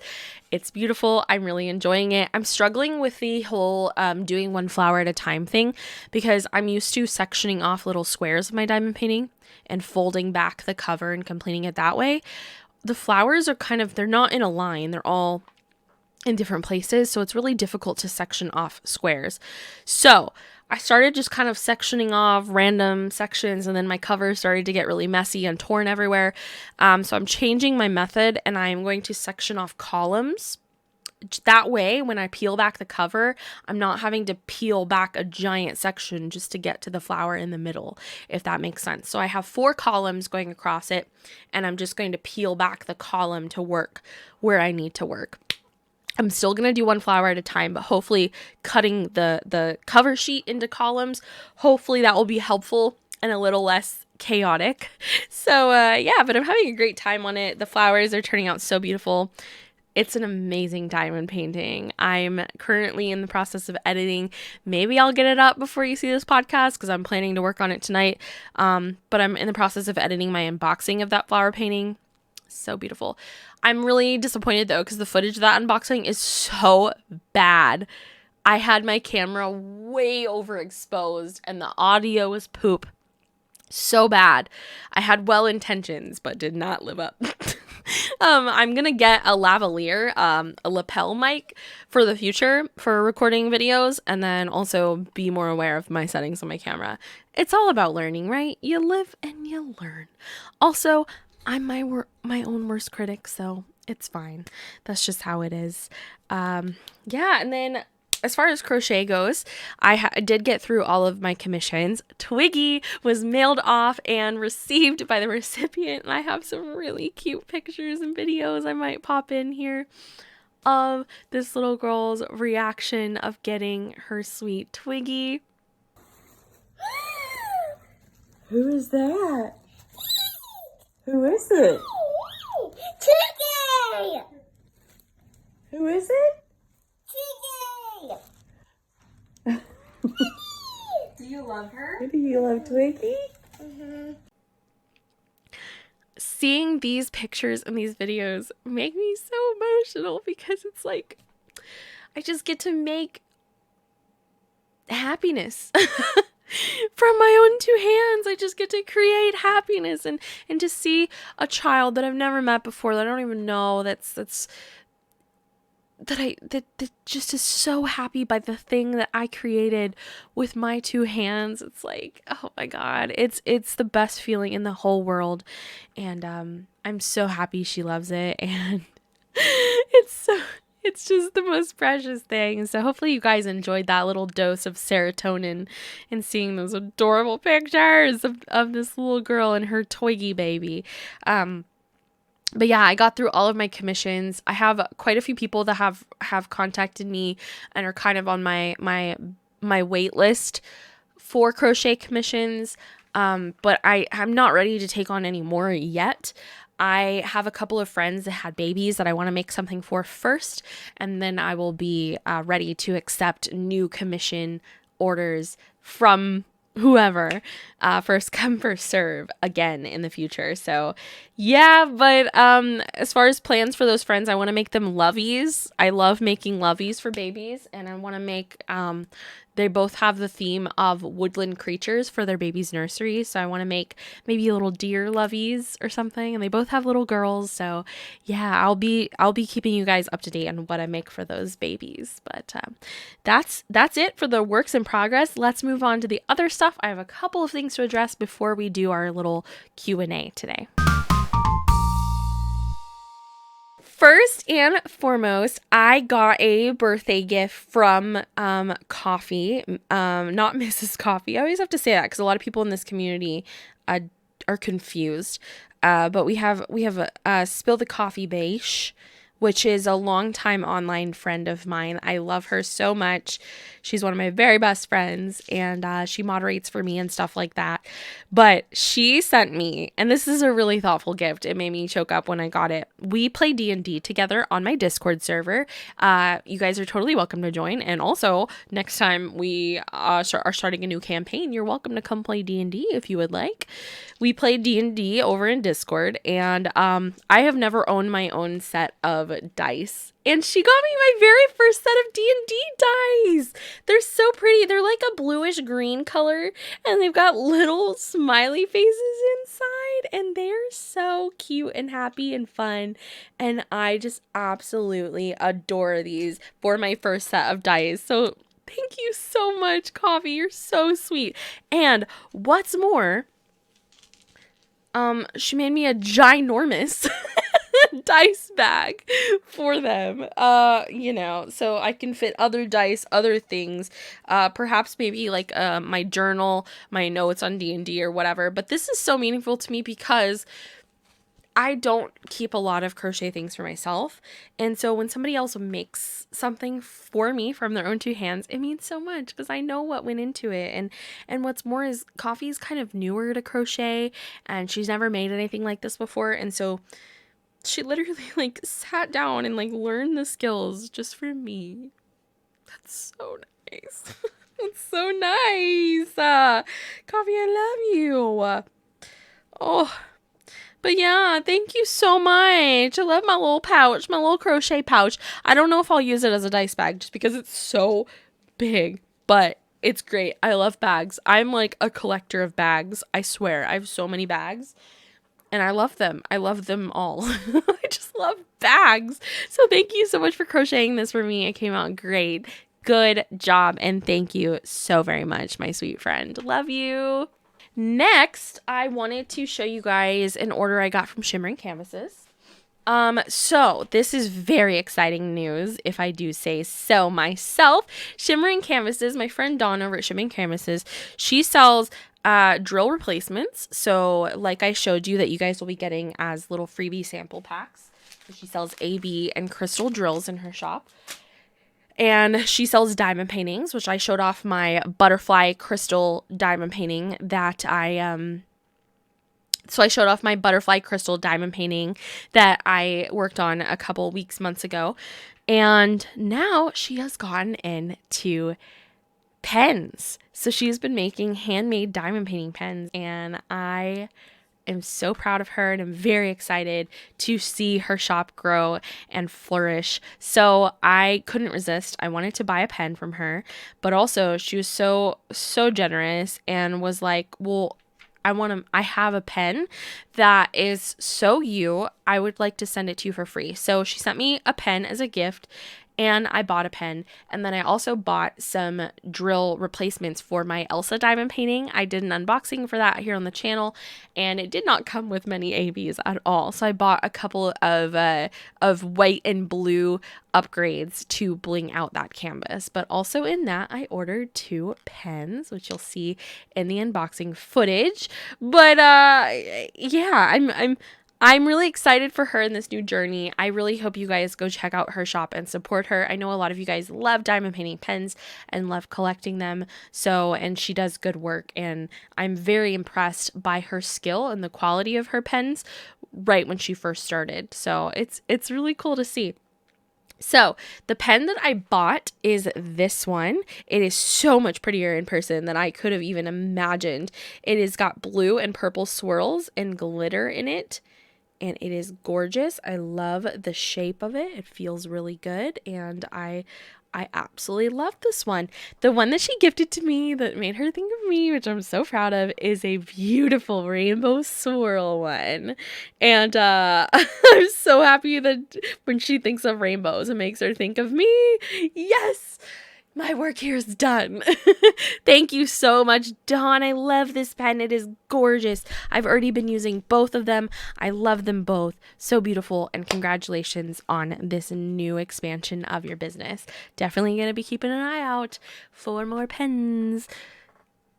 It's beautiful. I'm really enjoying it. I'm struggling with the whole doing one flower at a time thing because I'm used to sectioning off little squares of my diamond painting and folding back the cover and completing it that way. The flowers are they're not in a line. They're all in different places. So it's really difficult to section off squares. So I started just kind of sectioning off random sections, and then my cover started to get really messy and torn everywhere. So I'm changing my method and I'm going to section off columns. That way, when I peel back the cover, I'm not having to peel back a giant section just to get to the flower in the middle, if that makes sense. So I have 4 columns going across it, and I'm just going to peel back the column to work where I need to work. I'm still going to do one flower at a time, but hopefully cutting the cover sheet into columns, hopefully that will be helpful and a little less chaotic. So yeah, but I'm having a great time on it. The flowers are turning out so beautiful. It's an amazing diamond painting. I'm currently in the process of editing. Maybe I'll get it up before you see this podcast because I'm planning to work on it tonight. But I'm in the process of editing my unboxing of that flower painting. So beautiful. I'm really disappointed though because the footage of that unboxing is so bad. I had my camera way overexposed and the audio was poop. So bad. I had well intentions but did not live up. I'm gonna get a lavalier, a lapel mic for the future for recording videos, and then also be more aware of my settings on my camera. It's all about learning, right? You live and you learn. Also, I'm my own worst critic, so it's fine. That's just how it is. Yeah, and then as far as crochet goes, I did get through all of my commissions. Twiggy was mailed off and received by the recipient, and I have some really cute pictures and videos I might pop in here of this little girl's reaction of getting her sweet Twiggy. Who is that? Who is it? Twiggy! Who is it? Twiggy! Do you love her? Do you love Twiggy? Mm-hmm. Seeing these pictures and these videos make me so emotional because it's like I just get to make happiness from my own 2 hands. I just get to create happiness and to see a child that I've never met before, that I don't even know, that just is so happy by the thing that I created with my 2 hands. It's like, oh my God, it's the best feeling in the whole world. And I'm so happy she loves it, and it's just the most precious thing. So hopefully you guys enjoyed that little dose of serotonin and seeing those adorable pictures of this little girl and her Twiggy baby. But yeah, I got through all of my commissions. I have quite a few people that have contacted me and are kind of on my wait list for crochet commissions. But I'm not ready to take on any more yet. I have a couple of friends that had babies that I want to make something for first, and then I will be ready to accept new commission orders from whoever, first come first serve again in the future. So yeah, but as far as plans for those friends, I want to make them loveys. I love making loveys for babies, and I want to make they both have the theme of woodland creatures for their baby's nursery. So I want to make maybe little deer loveys or something, and they both have little girls. So yeah, I'll be keeping you guys up to date on what I make for those babies. But that's it for the works in progress. Let's move on to the other stuff. I have a couple of things to address before we do our little Q&A today. First and foremost, I got a birthday gift from Coffee, not Mrs. Coffee. I always have to say that because a lot of people in this community are confused. But we have Spill the Coffee Beige, which is a longtime online friend of mine. I love her so much. She's one of my very best friends, and she moderates for me and stuff like that. But she sent me, and this is a really thoughtful gift. It made me choke up when I got it. We play D&D together on my Discord server. You guys are totally welcome to join. And also, next time we are starting a new campaign, you're welcome to come play D&D if you would like. We play D&D over in Discord, and I have never owned my own set of dice, and she got me my very first set of D&D dice. They're so pretty. They're like a bluish green color, and they've got little smiley faces inside, and they're so cute and happy and fun, and I just absolutely adore these for my first set of dice. So thank you so much, Coffee. You're so sweet. And what's more, she made me a ginormous dice bag for them, so I can fit other dice, other things, perhaps maybe like my journal, my notes on D&D or whatever. But this is so meaningful to me because I don't keep a lot of crochet things for myself. And so when somebody else makes something for me from their own two hands, it means so much because I know what went into it. And what's more is Coffee's kind of newer to crochet, and she's never made anything like this before. And so she literally like sat down and like learned the skills just for me. That's so nice. That's so nice. Coffee, I love you. Oh. But yeah, thank you so much. I love my little pouch, my little crochet pouch. I don't know if I'll use it as a dice bag just because it's so big, but it's great. I love bags. I'm like a collector of bags. I swear. I have so many bags, and I love them. I love them all. I just love bags. So thank you so much for crocheting this for me. It came out great. Good job. And thank you so very much, my sweet friend. Love you. Next, I wanted to show you guys an order I got from Shimmering Canvases. So this is very exciting news, if I do say so myself. Shimmering Canvases, my friend Dawn over at Shimmering Canvases, she sells drill replacements. So like I showed you that you guys will be getting as little freebie sample packs. She sells AB and crystal drills in her shop. And she sells diamond paintings, which I showed off my butterfly crystal diamond painting that So I showed off my butterfly crystal diamond painting that I worked on a couple months ago. And now she has gotten into pens. So she's been making handmade diamond painting pens, and I am so proud of her, and I'm very excited to see her shop grow and flourish. So I couldn't resist. I wanted to buy a pen from her, but also she was so generous and was like, well, I have a pen that is so you, I would like to send it to you for free. So she sent me a pen as a gift, and I bought a pen. And then I also bought some drill replacements for my Elsa diamond painting. I did an unboxing for that here on the channel, and it did not come with many ABs at all. So I bought a couple of white and blue upgrades to bling out that canvas. But also in that, I ordered 2 pens, which you'll see in the unboxing footage. But yeah, I'm really excited for her in this new journey. I really hope you guys go check out her shop and support her. I know a lot of you guys love diamond painting pens and love collecting them. And she does good work, and I'm very impressed by her skill and the quality of her pens right when she first started. So it's really cool to see. So the pen that I bought is this one. It is so much prettier in person than I could have even imagined. It has got blue and purple swirls and glitter in it, and it is gorgeous. I love the shape of it. It feels really good, and I absolutely love this one. The one that she gifted to me that made her think of me, which I'm so proud of, is a beautiful rainbow swirl one. And I'm so happy that when she thinks of rainbows, it makes her think of me. Yes! My work here is done. Thank you so much, Dawn. I love this pen. It is gorgeous. I've already been using both of them. I love them both. So beautiful. And congratulations on this new expansion of your business. Definitely going to be keeping an eye out for more pens.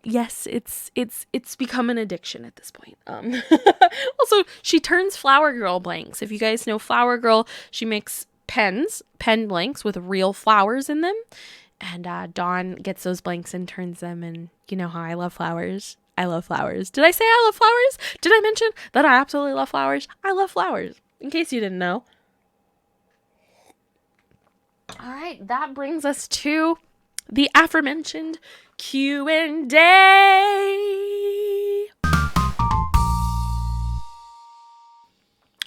yes, it's become an addiction at this point. Also, she turns Flower Girl blanks. If you guys know Flower Girl, she makes pen blanks with real flowers in them. And Dawn gets those blanks and turns them, and you know how I love flowers. I love flowers. Did I say I love flowers? Did I mention that I absolutely love flowers? I love flowers, in case you didn't know. All right, that brings us to the aforementioned Q&A.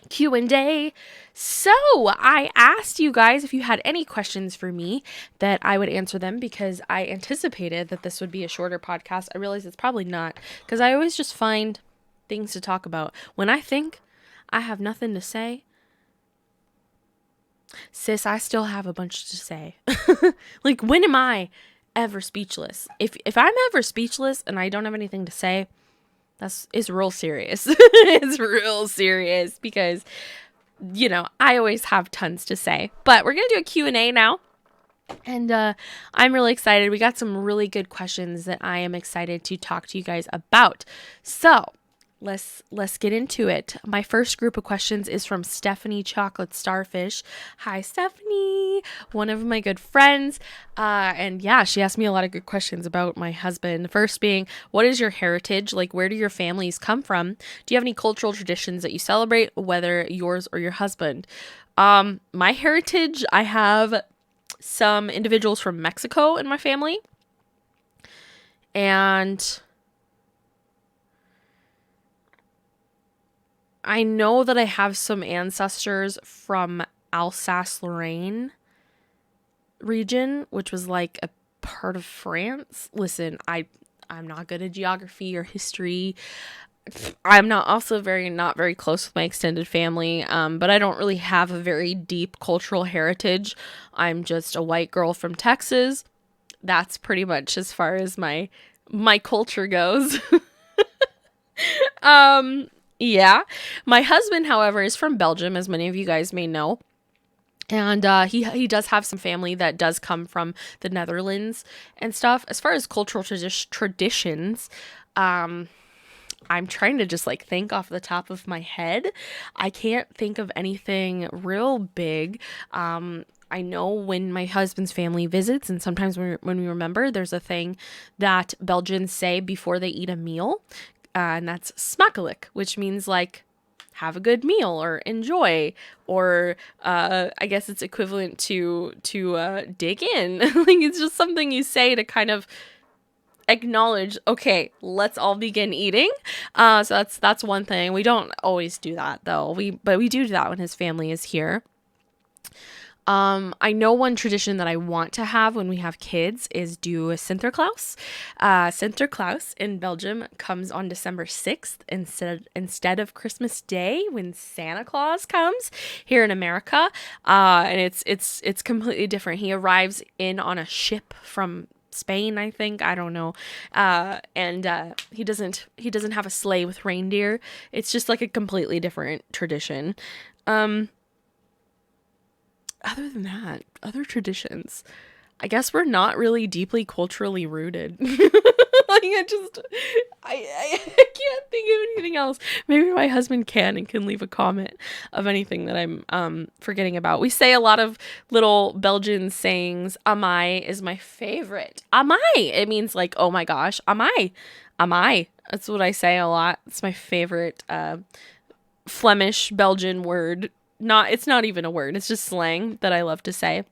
Q&A. So I asked you guys if you had any questions for me that I would answer them, because I anticipated that this would be a shorter podcast. I realize it's probably not, because I always just find things to talk about. When I think I have nothing to say, sis, I still have a bunch to say. Like, when am I ever speechless? If I'm ever speechless and I don't have anything to say, it's real serious. It's real serious, because, you know, I always have tons to say. But we're going to do a Q&A now. And I'm really excited. We got some really good questions that I am excited to talk to you guys about. So let's get into it. My first group of questions is from Stephanie Chocolate Starfish. Hi, Stephanie, one of my good friends. And yeah, she asked me a lot of good questions about my husband. First being, what is your heritage? Like, where do your families come from? Do you have any cultural traditions that you celebrate, whether yours or your husband? My heritage, I have some individuals from Mexico in my family. And I know that I have some ancestors from Alsace-Lorraine region, which was like a part of France. Listen, I'm not good at geography or history. I'm not very close with my extended family, but I don't really have a very deep cultural heritage. I'm just a white girl from Texas. That's pretty much as far as my culture goes. Yeah. My husband, however, is from Belgium, as many of you guys may know. And he does have some family that does come from the Netherlands and stuff. As far as cultural traditions, I'm trying to just like think off the top of my head. I can't think of anything real big. I know when my husband's family visits, and sometimes when we remember, there's a thing that Belgians say before they eat a meal. And that's smakelijk, which means like have a good meal or enjoy, or I guess it's equivalent to dig in. Like, it's just something you say to kind of acknowledge, okay, let's all begin eating. So that's one thing. We don't always do that though. But we do that when his family is here. I know one tradition that I want to have when we have kids is do a Sinterklaas. Sinterklaas in Belgium comes on December 6th instead of Christmas Day, when Santa Claus comes here in America. And it's completely different. He arrives in on a ship from Spain, I think. I don't know. And he doesn't have a sleigh with reindeer. It's just like a completely different tradition. Other than that, other traditions, I guess we're not really deeply culturally rooted. Like, I can't think of anything else. Maybe my husband can leave a comment of anything that I'm forgetting about. We say a lot of little Belgian sayings. Amai is my favorite. Amai. It means like, oh my gosh. Amai. Amai. That's what I say a lot. It's my favorite Flemish Belgian word. It's not even a word. It's just slang that I love to say.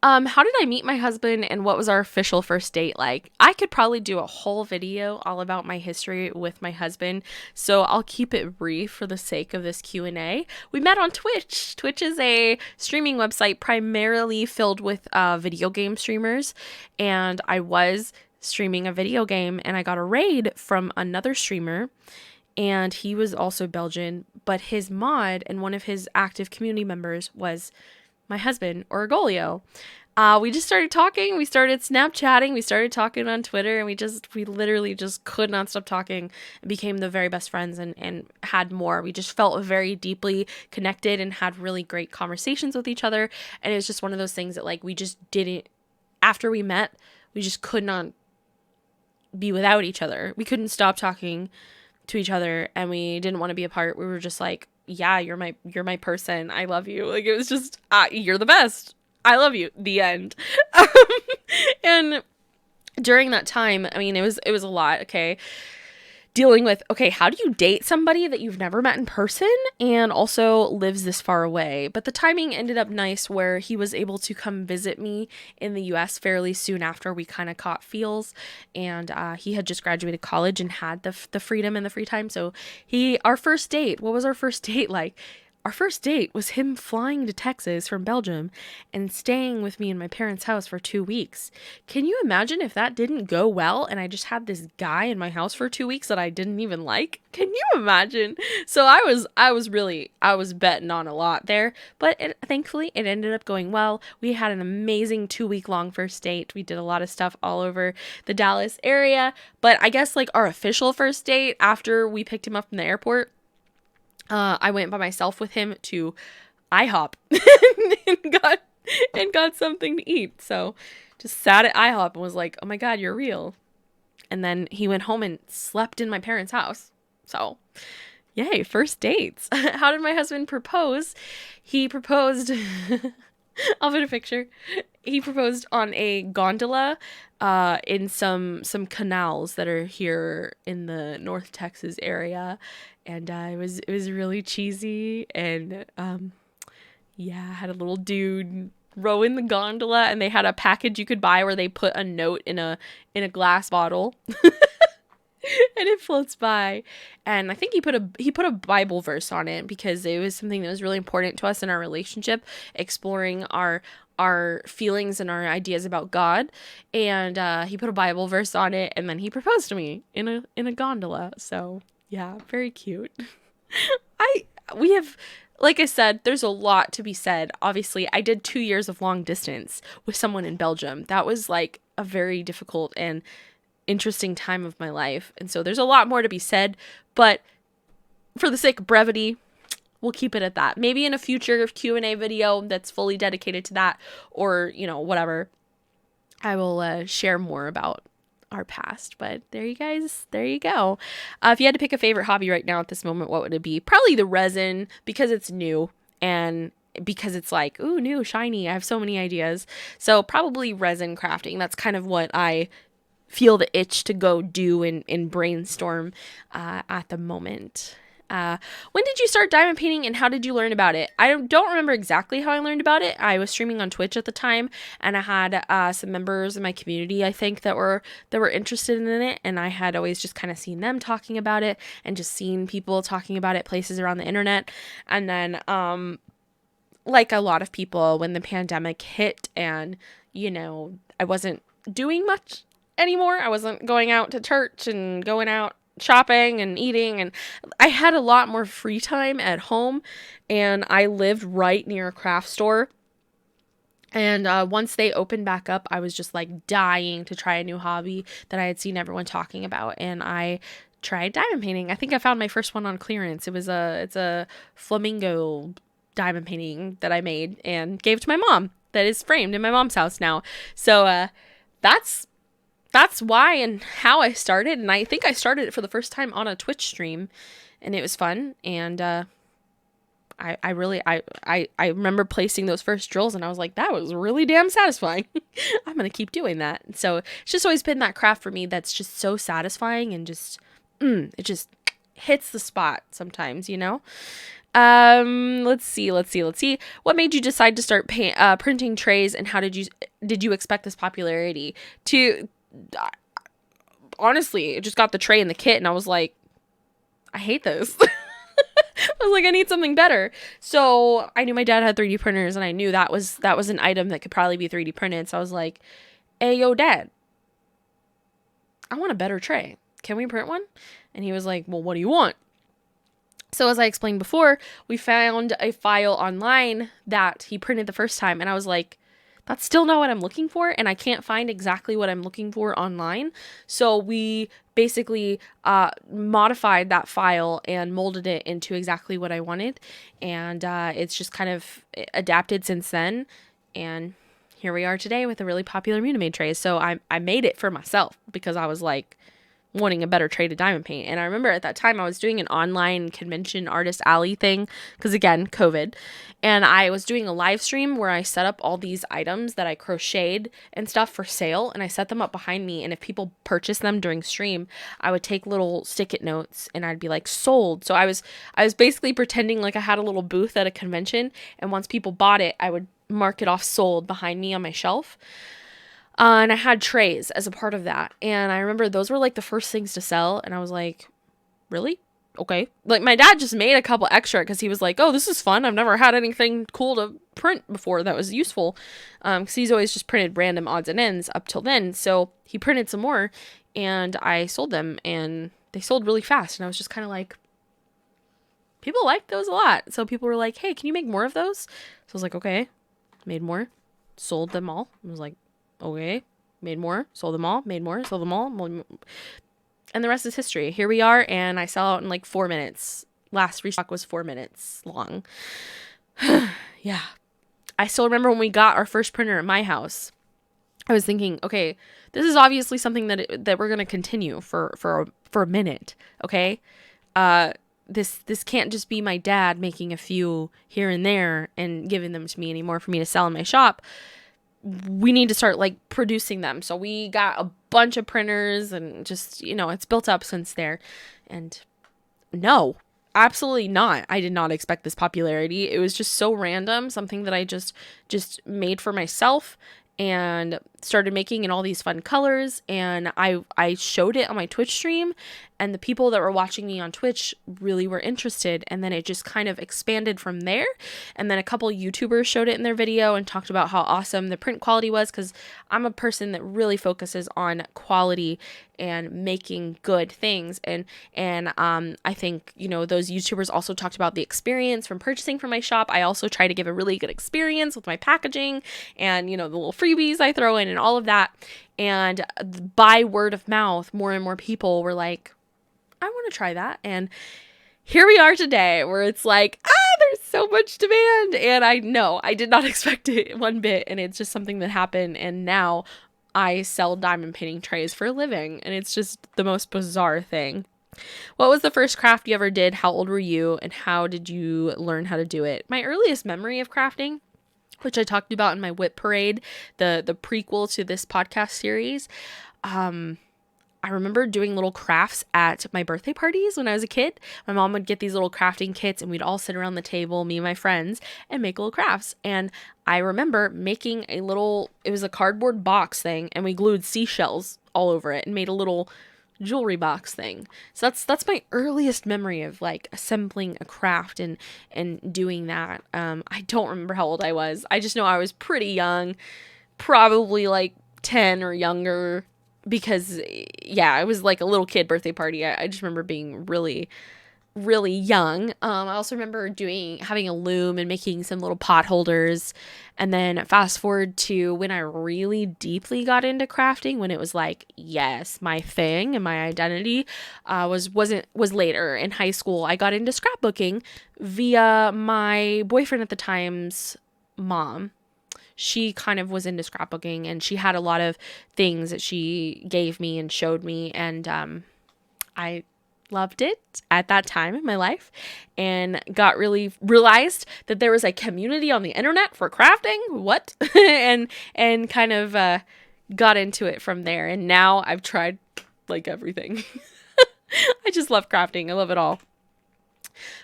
How did I meet my husband and what was our official first date like? I could probably do a whole video all about my history with my husband, so I'll keep it brief for the sake of this Q&A. We met on Twitch. Twitch is a streaming website primarily filled with video game streamers, and I was streaming a video game and I got a raid from another streamer. And he was also Belgian, but his mod and one of his active community members was my husband, Orgolio. We just started talking. We started Snapchatting. We started talking on Twitter, and we literally just could not stop talking and became the very best friends and had more. We just felt very deeply connected and had really great conversations with each other. And it was just one of those things that like we just didn't, after we met, we just could not be without each other. We couldn't stop talking to each other, and we didn't want to be apart. We were just like, yeah, you're my person. I love you. Like, it was just, you're the best. I love you. The end. And during that time, I mean, it was a lot. Okay. Dealing with, okay, how do you date somebody that you've never met in person and also lives this far away? But the timing ended up nice where he was able to come visit me in the US fairly soon after we kind of caught feels. And he had just graduated college and had the freedom and the free time. So our first date, what was our first date like? Our first date was him flying to Texas from Belgium and staying with me in my parents' house for 2 weeks. Can you imagine if that didn't go well and I just had this guy in my house for 2 weeks that I didn't even like? Can you imagine? So I was betting on a lot there, but thankfully it ended up going well. We had an amazing 2-week long first date. We did a lot of stuff all over the Dallas area, but I guess like our official first date after we picked him up from the airport, I went by myself with him to IHOP and got something to eat. So just sat at IHOP and was like, oh my God, you're real. And then he went home and slept in my parents' house. So yay, first dates. How did my husband propose? He proposed, I'll put a picture. He proposed on a gondola in some canals that are here in the North Texas area. And it was really cheesy, and had a little dude rowing the gondola, and they had a package you could buy where they put a note in a glass bottle, and it floats by. And I think he put a Bible verse on it because it was something that was really important to us in our relationship, exploring our feelings and our ideas about God. And he put a Bible verse on it, and then he proposed to me in a gondola. So yeah, very cute. We have, like I said, there's a lot to be said. Obviously, I did 2 years of long distance with someone in Belgium. That was like a very difficult and interesting time of my life. And so there's a lot more to be said, but for the sake of brevity, we'll keep it at that. Maybe in a future Q&A video that's fully dedicated to that, or, whatever, I will share more about our past. But there you go. If you had to pick a favorite hobby right now at this moment, what would it be? Probably the resin, because it's new and because it's like, ooh, new, shiny. I have so many ideas. So probably resin crafting. That's kind of what I feel the itch to go do and brainstorm at the moment. When did you start diamond painting and how did you learn about it? I don't remember exactly how I learned about it. I was streaming on Twitch at the time, and I had some members in my community, I think, that were interested in it, and I had always just kind of seen them talking about it and just seen people talking about it places around the internet. And then like a lot of people, when the pandemic hit and I wasn't doing much anymore. I wasn't going out to church and going out shopping and eating, and I had a lot more free time at home, and I lived right near a craft store. And once they opened back up, I was just like dying to try a new hobby that I had seen everyone talking about, and I tried diamond painting. I think I found my first one on clearance. It's a flamingo diamond painting that I made and gave to my mom that is framed in my mom's house now. So that's why and how I started. And I think I started it for the first time on a Twitch stream, and it was fun. And I remember placing those first drills, and I was like, that was really damn satisfying. I'm going to keep doing that. So it's just always been that craft for me that's just so satisfying, and just, it just hits the spot sometimes, Let's see. What made you decide to start printing trays, and how did you expect this popularity? Honestly, I just got the tray and the kit, and I was like, I hate this. I was like, I need something better. So I knew my dad had 3D printers, and I knew that was an item that could probably be 3D printed. So I was like, hey, yo, Dad, I want a better tray. Can we print one? And he was like, well, what do you want? So as I explained before, we found a file online that he printed the first time, and I was like, that's still not what I'm looking for, and I can't find exactly what I'm looking for online. So we basically modified that file and molded it into exactly what I wanted, and it's just kind of adapted since then, and here we are today with a really popular Munimade tray. So I made it for myself because I was like wanting a better tray to diamond paint. And I remember at that time I was doing an online convention artist alley thing because, again, COVID. And I was doing a live stream where I set up all these items that I crocheted and stuff for sale, and I set them up behind me. And if people purchased them during stream, I would take little stick-it notes and I'd be like, sold. So I was basically pretending like I had a little booth at a convention, and once people bought it, I would mark it off sold behind me on my shelf. And I had trays as a part of that. And I remember those were like the first things to sell. And I was like, really? Okay. Like, my dad just made a couple extra because he was like, oh, this is fun. I've never had anything cool to print before that was useful. Because he's always just printed random odds and ends up till then. So he printed some more and I sold them, and they sold really fast. And I was just kind of like, people like those a lot. So people were like, hey, can you make more of those? So I was like, okay. Made more. Sold them all. I was like, okay, made more, sold them all, made more, sold them all. And the rest is history. Here we are, and I sell out in like 4 minutes. Last restock was 4 minutes long. Yeah. I still remember when we got our first printer at my house, I was thinking, okay, this is obviously something that we're going to continue for a minute, okay? This can't just be my dad making a few here and there and giving them to me anymore for me to sell in my shop. We need to start like producing them. So we got a bunch of printers and just, it's built up since there. And no, absolutely not. I did not expect this popularity. It was just so random, something that I just made for myself and started making in all these fun colors. And I showed it on my Twitch stream, and the people that were watching me on Twitch really were interested. And then it just kind of expanded from there. And then a couple YouTubers showed it in their video and talked about how awesome the print quality was, because I'm a person that really focuses on quality and making good things. And I think, those YouTubers also talked about the experience from purchasing from my shop. I also try to give a really good experience with my packaging and, the little freebies I throw in and all of that. And by word of mouth, more and more people were like, I want to try that. And here we are today where it's like, there's so much demand. And I know I did not expect it one bit. And it's just something that happened. And now I sell diamond painting trays for a living. And it's just the most bizarre thing. What was the first craft you ever did? How old were you? And how did you learn how to do it? My earliest memory of crafting, which I talked about in my Whip Parade, the prequel to this podcast series, I remember doing little crafts at my birthday parties when I was a kid. My mom would get these little crafting kits, and we'd all sit around the table, me and my friends, and make little crafts. And I remember making it was a cardboard box thing, and we glued seashells all over it and made a little jewelry box thing. So that's my earliest memory of like assembling a craft and doing that. I don't remember how old I was. I just know I was pretty young, probably like 10 or younger, because it was like a little kid birthday party. I just remember being really, really young. I also remember having a loom and making some little pot holders. And then fast forward to when I really deeply got into crafting, when it was like, yes, my thing and my identity, was later in high school. I got into scrapbooking via my boyfriend at the time's mom. She kind of was into scrapbooking, and she had a lot of things that she gave me and showed me. And I loved it at that time in my life, and realized that there was a community on the internet for crafting. What? and kind of got into it from there. And now I've tried like everything. I just love crafting. I love it all.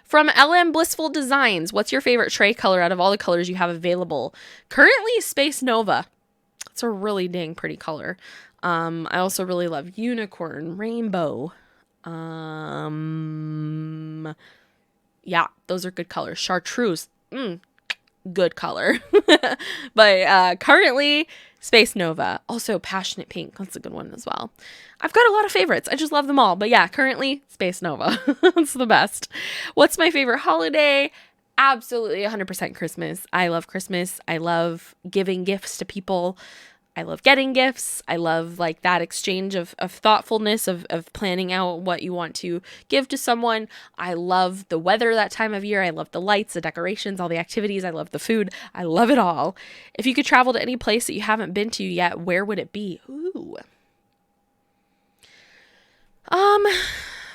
From LM Blissful Designs, what's your favorite tray color out of all the colors you have available? Currently, Space Nova. It's a really dang pretty color. I also really love Unicorn, Rainbow. Yeah, those are good colors. Chartreuse, good color. But currently, Space Nova. Also, Passionate Pink. That's a good one as well. I've got a lot of favorites. I just love them all. But yeah, currently, Space Nova. It's the best. What's my favorite holiday? Absolutely 100% Christmas. I love Christmas. I love giving gifts to people. I love getting gifts. I love like that exchange of thoughtfulness of planning out what you want to give to someone. I love the weather that time of year. I love the lights, the decorations, all the activities. I love the food. I love it all. If you could travel to any place that you haven't been to yet, where would it be? Ooh.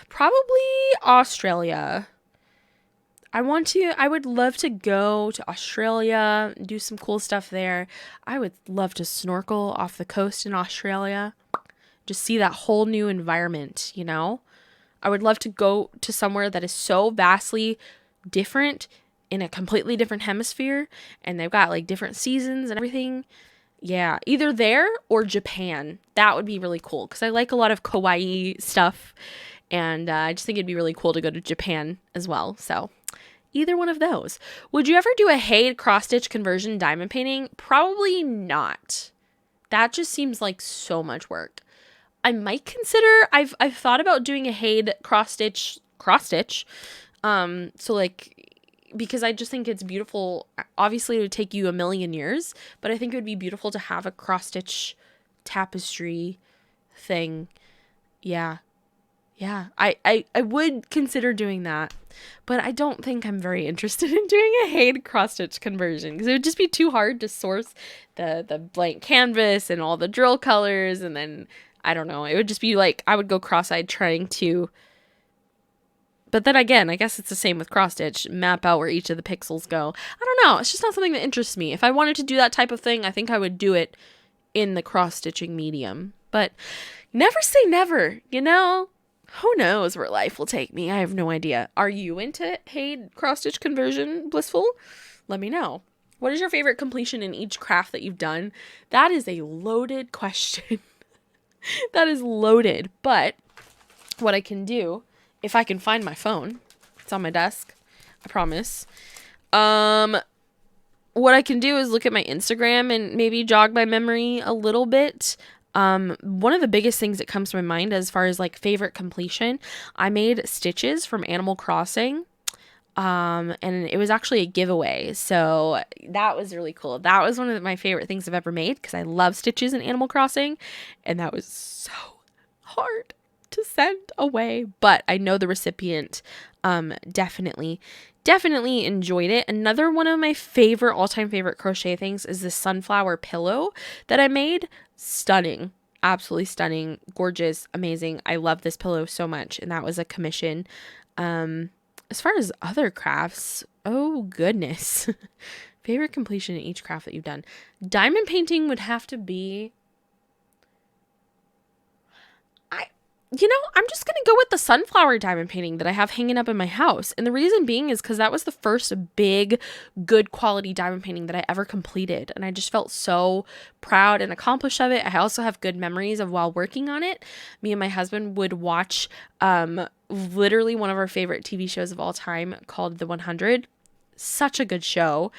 Probably Australia. I would love to go to Australia, do some cool stuff there. I would love to snorkel off the coast in Australia. Just see that whole new environment, you know? I would love to go to somewhere that is so vastly different in a completely different hemisphere, and they've got like different seasons and everything. Yeah, either there or Japan. That would be really cool because I like a lot of kawaii stuff, and I just think it'd be really cool to go to Japan as well. So either one of those. Would you ever do a Haid cross-stitch conversion diamond painting? Probably not. That just seems like so much work. I might consider, I've thought about doing a Haid cross-stitch. So like, because I just think it's beautiful. Obviously, it would take you a million years, but I think it would be beautiful to have a cross-stitch tapestry thing. Yeah. I would consider doing that, but I don't think I'm very interested in doing a Haid cross-stitch conversion because it would just be too hard to source the blank canvas and all the drill colors, and then, I don't know, it would just be like, I would go cross-eyed trying to, but then again, I guess it's the same with cross-stitch, map out where each of the pixels go. I don't know, it's just not something that interests me. If I wanted to do that type of thing, I think I would do it in the cross-stitching medium, but never say never, you know? Who knows where life will take me? I have no idea. Are you into Haid cross-stitch conversion, Blissful? Let me know. What is your favorite completion in each craft that you've done? That is a loaded question. That is loaded. But what I can do, if I can find my phone, it's on my desk, I promise. What I can do is look at my Instagram and maybe jog my memory a little bit. One of the biggest things that comes to my mind as far as like favorite completion, I made stitches from Animal Crossing. And it was actually a giveaway. So that was really cool. That was one of my favorite things I've ever made because I love stitches in Animal Crossing, and that was so hard to send away, but I know the recipient, definitely enjoyed it. Another one of my all-time favorite crochet things is this sunflower pillow that I made. Stunning. Absolutely stunning. Gorgeous. Amazing. I love this pillow so much. And that was a commission. As far as other crafts, oh goodness. Favorite completion in each craft that you've done. Diamond painting would have to be, I'm just going to go with the sunflower diamond painting that I have hanging up in my house. And the reason being is because that was the first big, good quality diamond painting that I ever completed. And I just felt so proud and accomplished of it. I also have good memories of while working on it. Me and my husband would watch literally one of our favorite TV shows of all time called The 100. Such a good show.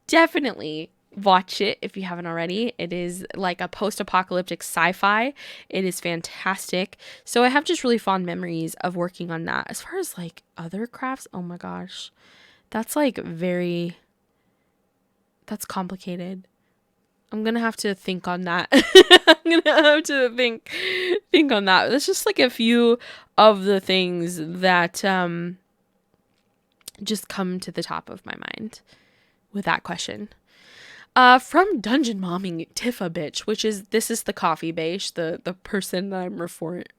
Definitely watch it if you haven't already. It is like a post-apocalyptic sci-fi. It is fantastic. So I have just really fond memories of working on that. As far as like other crafts, oh my gosh, that's like that's complicated. I'm gonna have to think on that. I'm gonna have to think on that. That's just like a few of the things that just come to the top of my mind with that question. From Dungeon Momming Tifa Bitch, this is the coffee beige, the person that I'm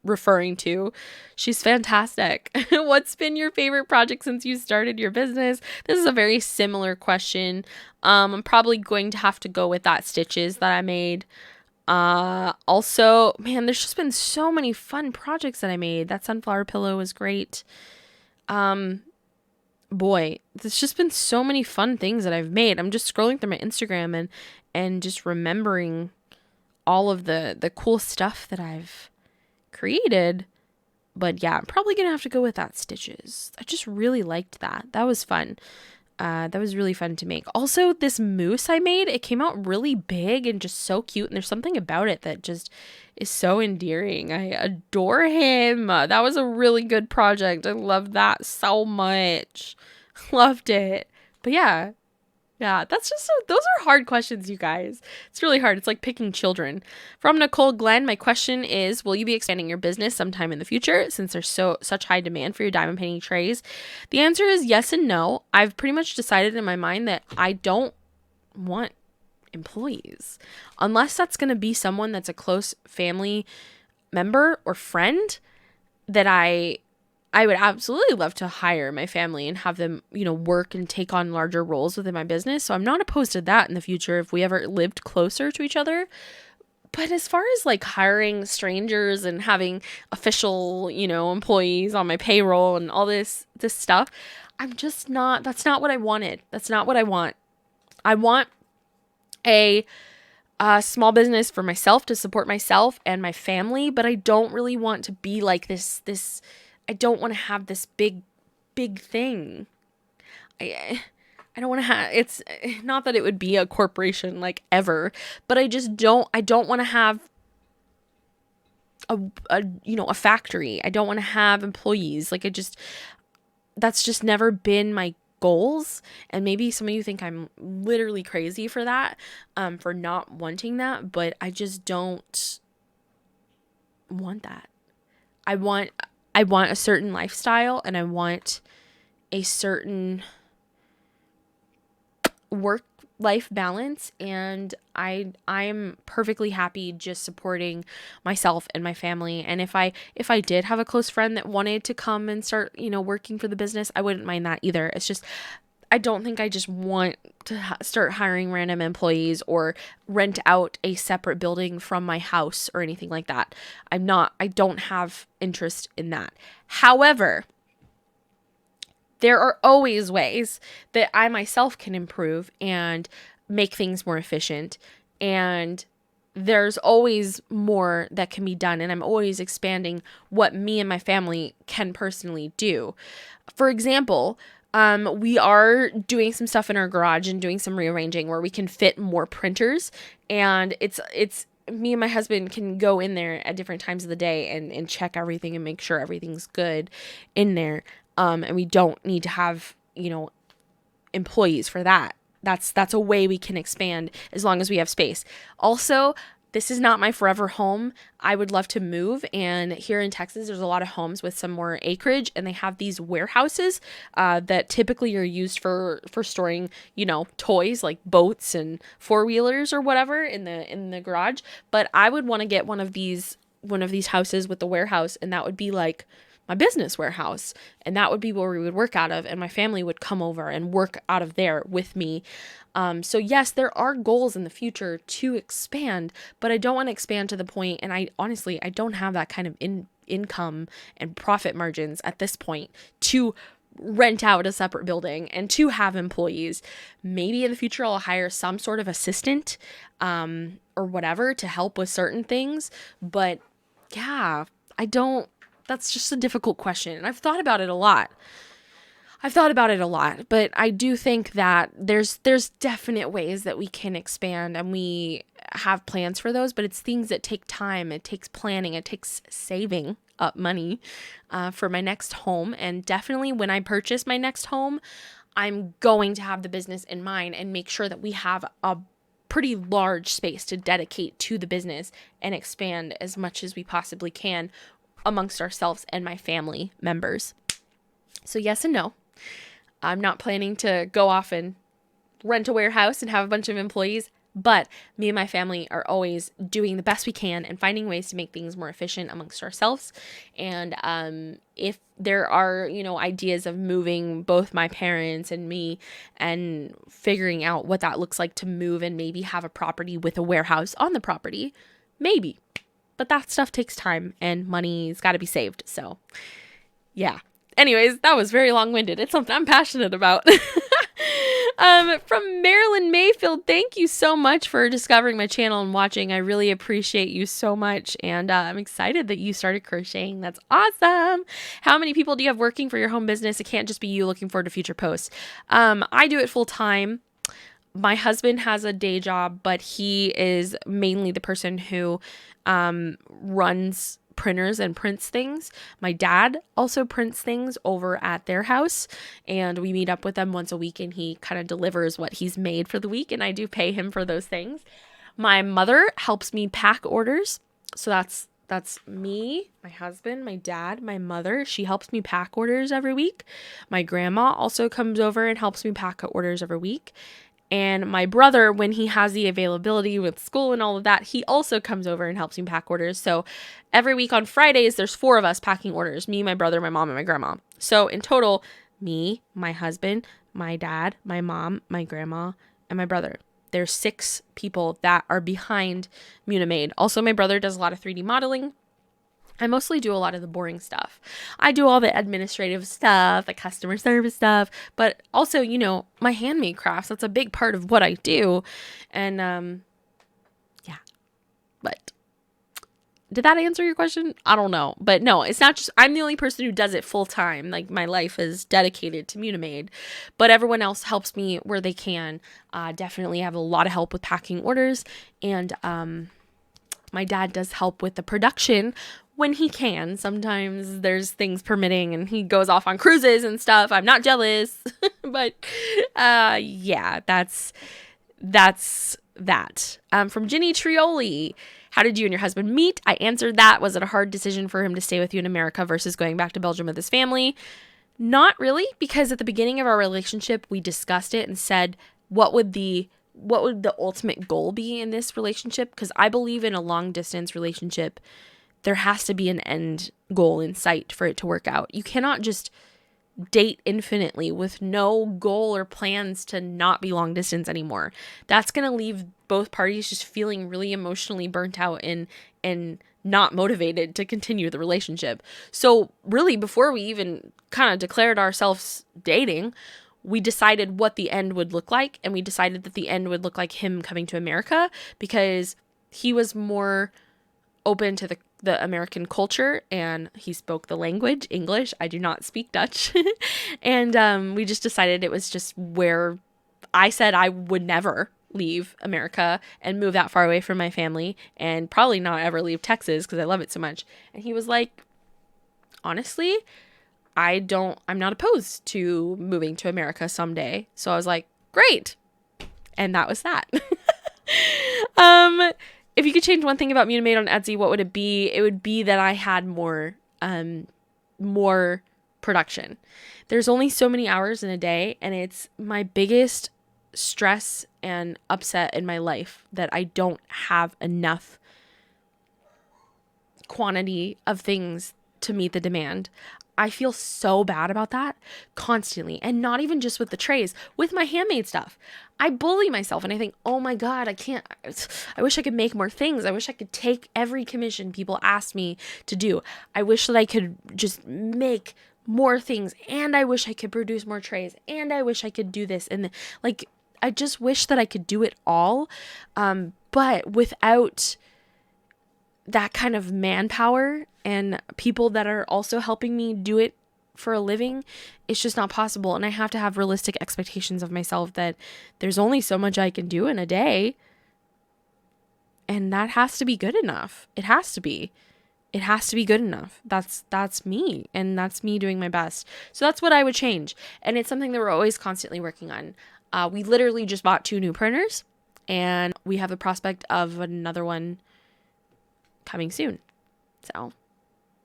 referring to. She's fantastic. What's been your favorite project since you started your business? This is a very similar question. I'm probably going to have to go with that stitches that I made. Also, man, there's just been so many fun projects that I made. That sunflower pillow was great. Boy, there's just been so many fun things that I've made. I'm just scrolling through my Instagram and just remembering all of the cool stuff that I've created. But yeah, I'm probably going to have to go with that stitches. I just really liked that. That was fun. That was really fun to make. Also, this moose I made, it came out really big and just so cute. And there's something about it that just is so endearing. I adore him. That was a really good project. I loved that so much. Loved it. But yeah, Yeah, those are hard questions, you guys. It's really hard. It's like picking children. From Nicole Glenn, my question is, will you be expanding your business sometime in the future since there's such high demand for your diamond painting trays? The answer is yes and no. I've pretty much decided in my mind that I don't want employees unless that's going to be someone that's a close family member or friend that I would absolutely love to hire my family and have them, work and take on larger roles within my business. So I'm not opposed to that in the future if we ever lived closer to each other. But as far as like hiring strangers and having official, employees on my payroll and all this stuff, that's not what I wanted. That's not what I want. I want a small business for myself to support myself and my family, but I don't really want to be like this I don't want to have this big thing. I don't want to have, it's not that it would be a corporation like ever, but I don't want to have a factory. I don't want to have employees. That's just never been my goals. And maybe some of you think I'm literally crazy for that, for not wanting that, but I just don't want that. I want a certain lifestyle, and I want a certain work-life balance, and I'm perfectly happy just supporting myself and my family. And if I did have a close friend that wanted to come and start, working for the business, I wouldn't mind that either. It's just I don't think I just want to start hiring random employees or rent out a separate building from my house or anything like that. I don't have interest in that. However, there are always ways that I myself can improve and make things more efficient. And there's always more that can be done. And I'm always expanding what me and my family can personally do. For example, we are doing some stuff in our garage and doing some rearranging where we can fit more printers, and it's me and my husband can go in there at different times of the day and check everything and make sure everything's good in there. And we don't need to have, employees for that. That's a way we can expand as long as we have space. Also, this is not my forever home. I would love to move. And here in Texas, there's a lot of homes with some more acreage, and they have these warehouses that typically are used for storing, toys like boats and four-wheelers or whatever in the garage. But I would want to get one of these houses with the warehouse, and that would be like my business warehouse, and that would be where we would work out of, and my family would come over and work out of there with me. So yes, there are goals in the future to expand, but I don't want to expand to the point, and I don't have that kind of income and profit margins at this point to rent out a separate building and to have employees. Maybe in the future I'll hire some sort of assistant or whatever to help with certain things, but yeah, that's just a difficult question. And I've thought about it a lot. But I do think that there's definite ways that we can expand, and we have plans for those, but it's things that take time. It takes planning. It takes saving up money for my next home. And definitely when I purchase my next home, I'm going to have the business in mind and make sure that we have a pretty large space to dedicate to the business and expand as much as we possibly can amongst ourselves and my family members. So yes and no. I'm not planning to go off and rent a warehouse and have a bunch of employees, but me and my family are always doing the best we can and finding ways to make things more efficient amongst ourselves. And if there are, ideas of moving both my parents and me and figuring out what that looks like to move and maybe have a property with a warehouse on the property, maybe. But that stuff takes time and money's got to be saved. So yeah. Anyways, that was very long-winded. It's something I'm passionate about. From Marilyn Mayfield, thank you so much for discovering my channel and watching. I really appreciate you so much. And I'm excited that you started crocheting. That's awesome. How many people do you have working for your home business? It can't just be you. Looking forward to future posts. I do it full time. My husband has a day job, but he is mainly the person who runs printers and prints things. My dad also prints things over at their house, and we meet up with them once a week, and he kind of delivers what he's made for the week, and I do pay him for those things. My mother helps me pack orders. So that's me, my husband, my dad, my mother. She helps me pack orders every week. My grandma also comes over and helps me pack orders every week. And my brother, when he has the availability with school and all of that, he also comes over and helps me pack orders. So every week on Fridays, there's 4 of us packing orders: me, my brother, my mom, and my grandma. So in total, me, my husband, my dad, my mom, my grandma, and my brother. There's 6 people that are behind Munimade. Also, my brother does a lot of 3D modeling. I mostly do a lot of the boring stuff. I do all the administrative stuff, the customer service stuff, but also, my handmade crafts. That's a big part of what I do. And, yeah. But did that answer your question? I don't know. But no, it's not just, I'm the only person who does it full time. Like, my life is dedicated to Munimade, but everyone else helps me where they can. Definitely have a lot of help with packing orders. And, my dad does help with the production when he can. Sometimes there's things permitting and he goes off on cruises and stuff. I'm not jealous, but yeah, that's that. From Ginny Trioli: how did you and your husband meet? I answered that. Was it a hard decision for him to stay with you in America versus going back to Belgium with his family? Not really, because at the beginning of our relationship, we discussed it and said, what would the ultimate goal be in this relationship? Because I believe in a long distance relationship, there has to be an end goal in sight for it to work out. You cannot just date infinitely with no goal or plans to not be long distance anymore. That's going to leave both parties just feeling really emotionally burnt out and not motivated to continue the relationship. So really, before we even kind of declared ourselves dating, we decided what the end would look like, and we decided that the end would look like him coming to America because he was more open to the American culture, and he spoke the language, English. I do not speak Dutch. And we just decided it was just where I said I would never leave America and move that far away from my family, and probably not ever leave Texas because I love it so much. And he was like, honestly, I'm not opposed to moving to America someday. So I was like, great. And that was that. If you could change one thing about Munimade on Etsy, what would it be? It would be that I had more production. There's only so many hours in a day, and it's my biggest stress and upset in my life that I don't have enough quantity of things to meet the demand. I feel so bad about that constantly, and not even just with the trays, with my handmade stuff. I bully myself and I think, oh my God, I wish I could make more things. I wish I could take every commission people ask me to do. I wish that I could just make more things, and I wish I could produce more trays, and I wish I could do this. And I just wish that I could do it all. But without that kind of manpower and people that are also helping me do it for a living, it's just not possible. And I have to have realistic expectations of myself that there's only so much I can do in a day. And that has to be good enough. It has to be good enough. That's me. And that's me doing my best. So that's what I would change. And it's something that we're always constantly working on. We literally just bought 2 new printers, and we have the prospect of another one coming soon. So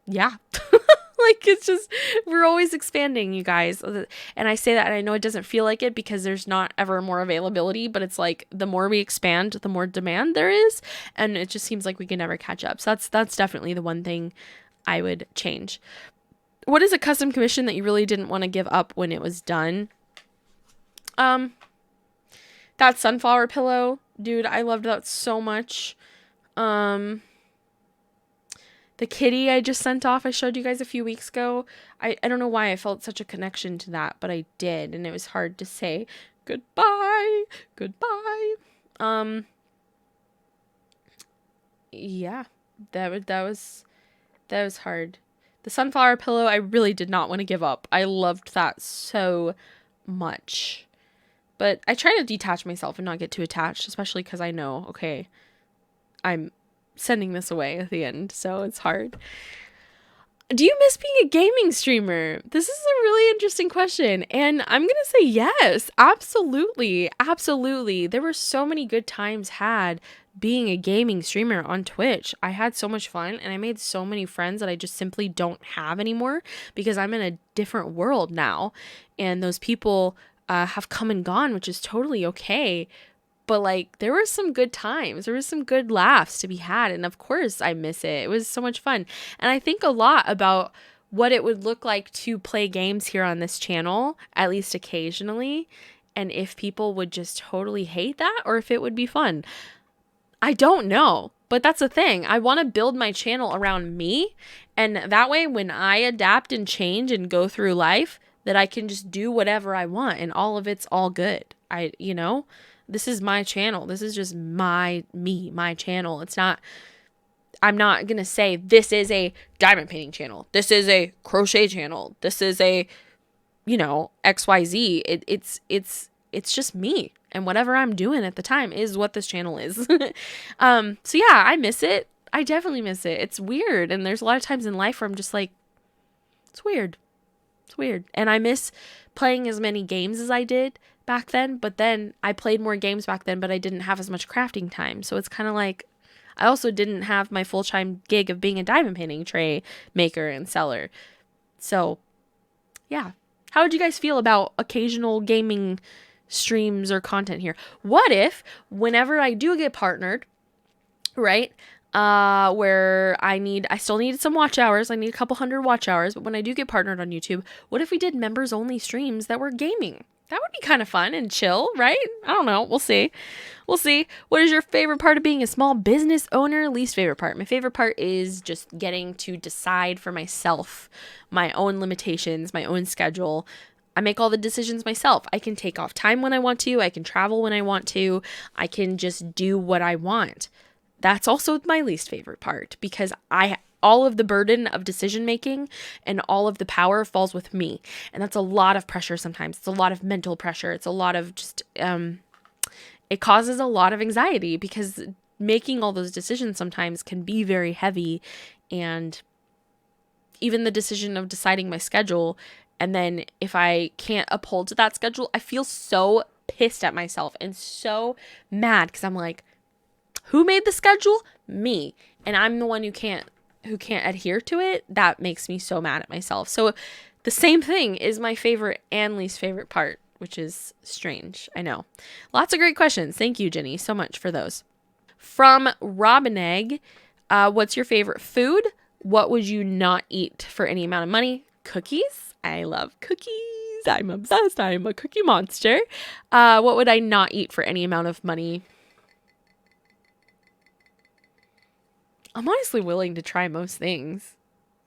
yeah. It's just, we're always expanding, you guys. And I say that, and I know it doesn't feel like it because there's not ever more availability, but it's like the more we expand, the more demand there is. And it just seems like we can never catch up. So that's definitely the one thing I would change. What is a custom commission that you really didn't want to give up when it was done? That sunflower pillow, dude, I loved that so much. The kitty I just sent off, I showed you guys a few weeks ago. I don't know why I felt such a connection to that, but I did. And it was hard to say goodbye. Yeah, that was hard. The sunflower pillow, I really did not want to give up. I loved that so much. But I try to detach myself and not get too attached, especially because I know, okay, I'm sending this away at the end, so it's hard. Do you miss being a gaming streamer? This is a really interesting question, and I'm going to say yes, absolutely, absolutely. There were so many good times had being a gaming streamer on Twitch. I had so much fun, and I made so many friends that I just simply don't have anymore because I'm in a different world now, and those people have come and gone, which is totally okay. But like, there were some good times. There was some good laughs to be had. And of course I miss it. It was so much fun. And I think a lot about what it would look like to play games here on this channel, at least occasionally. And if people would just totally hate that or if it would be fun. I don't know. But that's the thing. I want to build my channel around me. And that way, when I adapt and change and go through life, that I can just do whatever I want. And all of it's all good. This is my channel. This is just my channel. I'm not going to say this is a diamond painting channel. This is a crochet channel. This is a, XYZ. It's just me. And whatever I'm doing at the time is what this channel is. So yeah, I miss it. I definitely miss it. It's weird. And there's a lot of times in life where I'm just like, it's weird. It's weird. And I miss playing as many games as I did back then, but then I played more games back then, but I didn't have as much crafting time. So it's kind of like, I also didn't have my full-time gig of being a diamond painting tray maker and seller. So yeah. How would you guys feel about occasional gaming streams or content here? What if whenever I do get partnered, right? Where I still need some watch hours. I need a couple hundred watch hours, but when I do get partnered on YouTube, what if we did members only streams that were gaming? That would be kind of fun and chill, right? I don't know. We'll see. What is your favorite part of being a small business owner? Least favorite part? My favorite part is just getting to decide for myself, my own limitations, my own schedule. I make all the decisions myself. I can take off time when I want to. I can travel when I want to. I can just do what I want. That's also my least favorite part because all of the burden of decision making and all of the power falls with me. And that's a lot of pressure sometimes. It's a lot of mental pressure. It's a lot of just, it causes a lot of anxiety because making all those decisions sometimes can be very heavy. And even the decision of deciding my schedule, and then if I can't uphold to that schedule, I feel so pissed at myself and so mad because I'm like, who made the schedule? Me. And I'm the one who can't adhere to it. That makes me so mad at myself. So the same thing is my favorite and least favorite part, which is strange. I know. Lots of great questions. Thank you, Jenny, so much for those. From Robin Egg, what's your favorite food? What would you not eat for any amount of money? Cookies. I love cookies. I'm obsessed. I'm a cookie monster. What would I not eat for any amount of money? I'm honestly willing to try most things.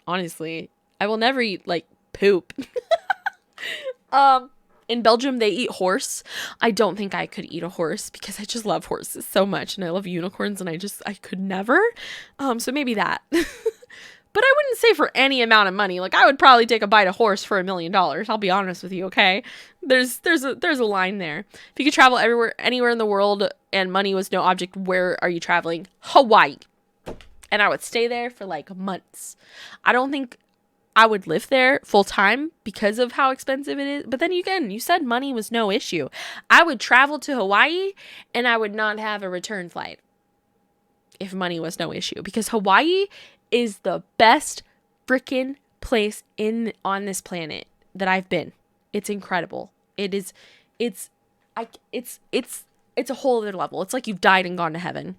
Honestly, I will never eat like poop. In Belgium, they eat horse. I don't think I could eat a horse because I just love horses so much and I love unicorns and I could never. So maybe that. But I wouldn't say for any amount of money. Like I would probably take a bite of horse for $1 million. I'll be honest with you, okay? There's a line there. If you could travel anywhere in the world and money was no object, where are you traveling? Hawaii. And I would stay there for like months. I don't think I would live there full time because of how expensive it is. But then again, you said money was no issue. I would travel to Hawaii and I would not have a return flight if money was no issue. Because Hawaii is the best freaking place on this planet that I've been. It's incredible. It's a whole other level. It's like you've died and gone to heaven.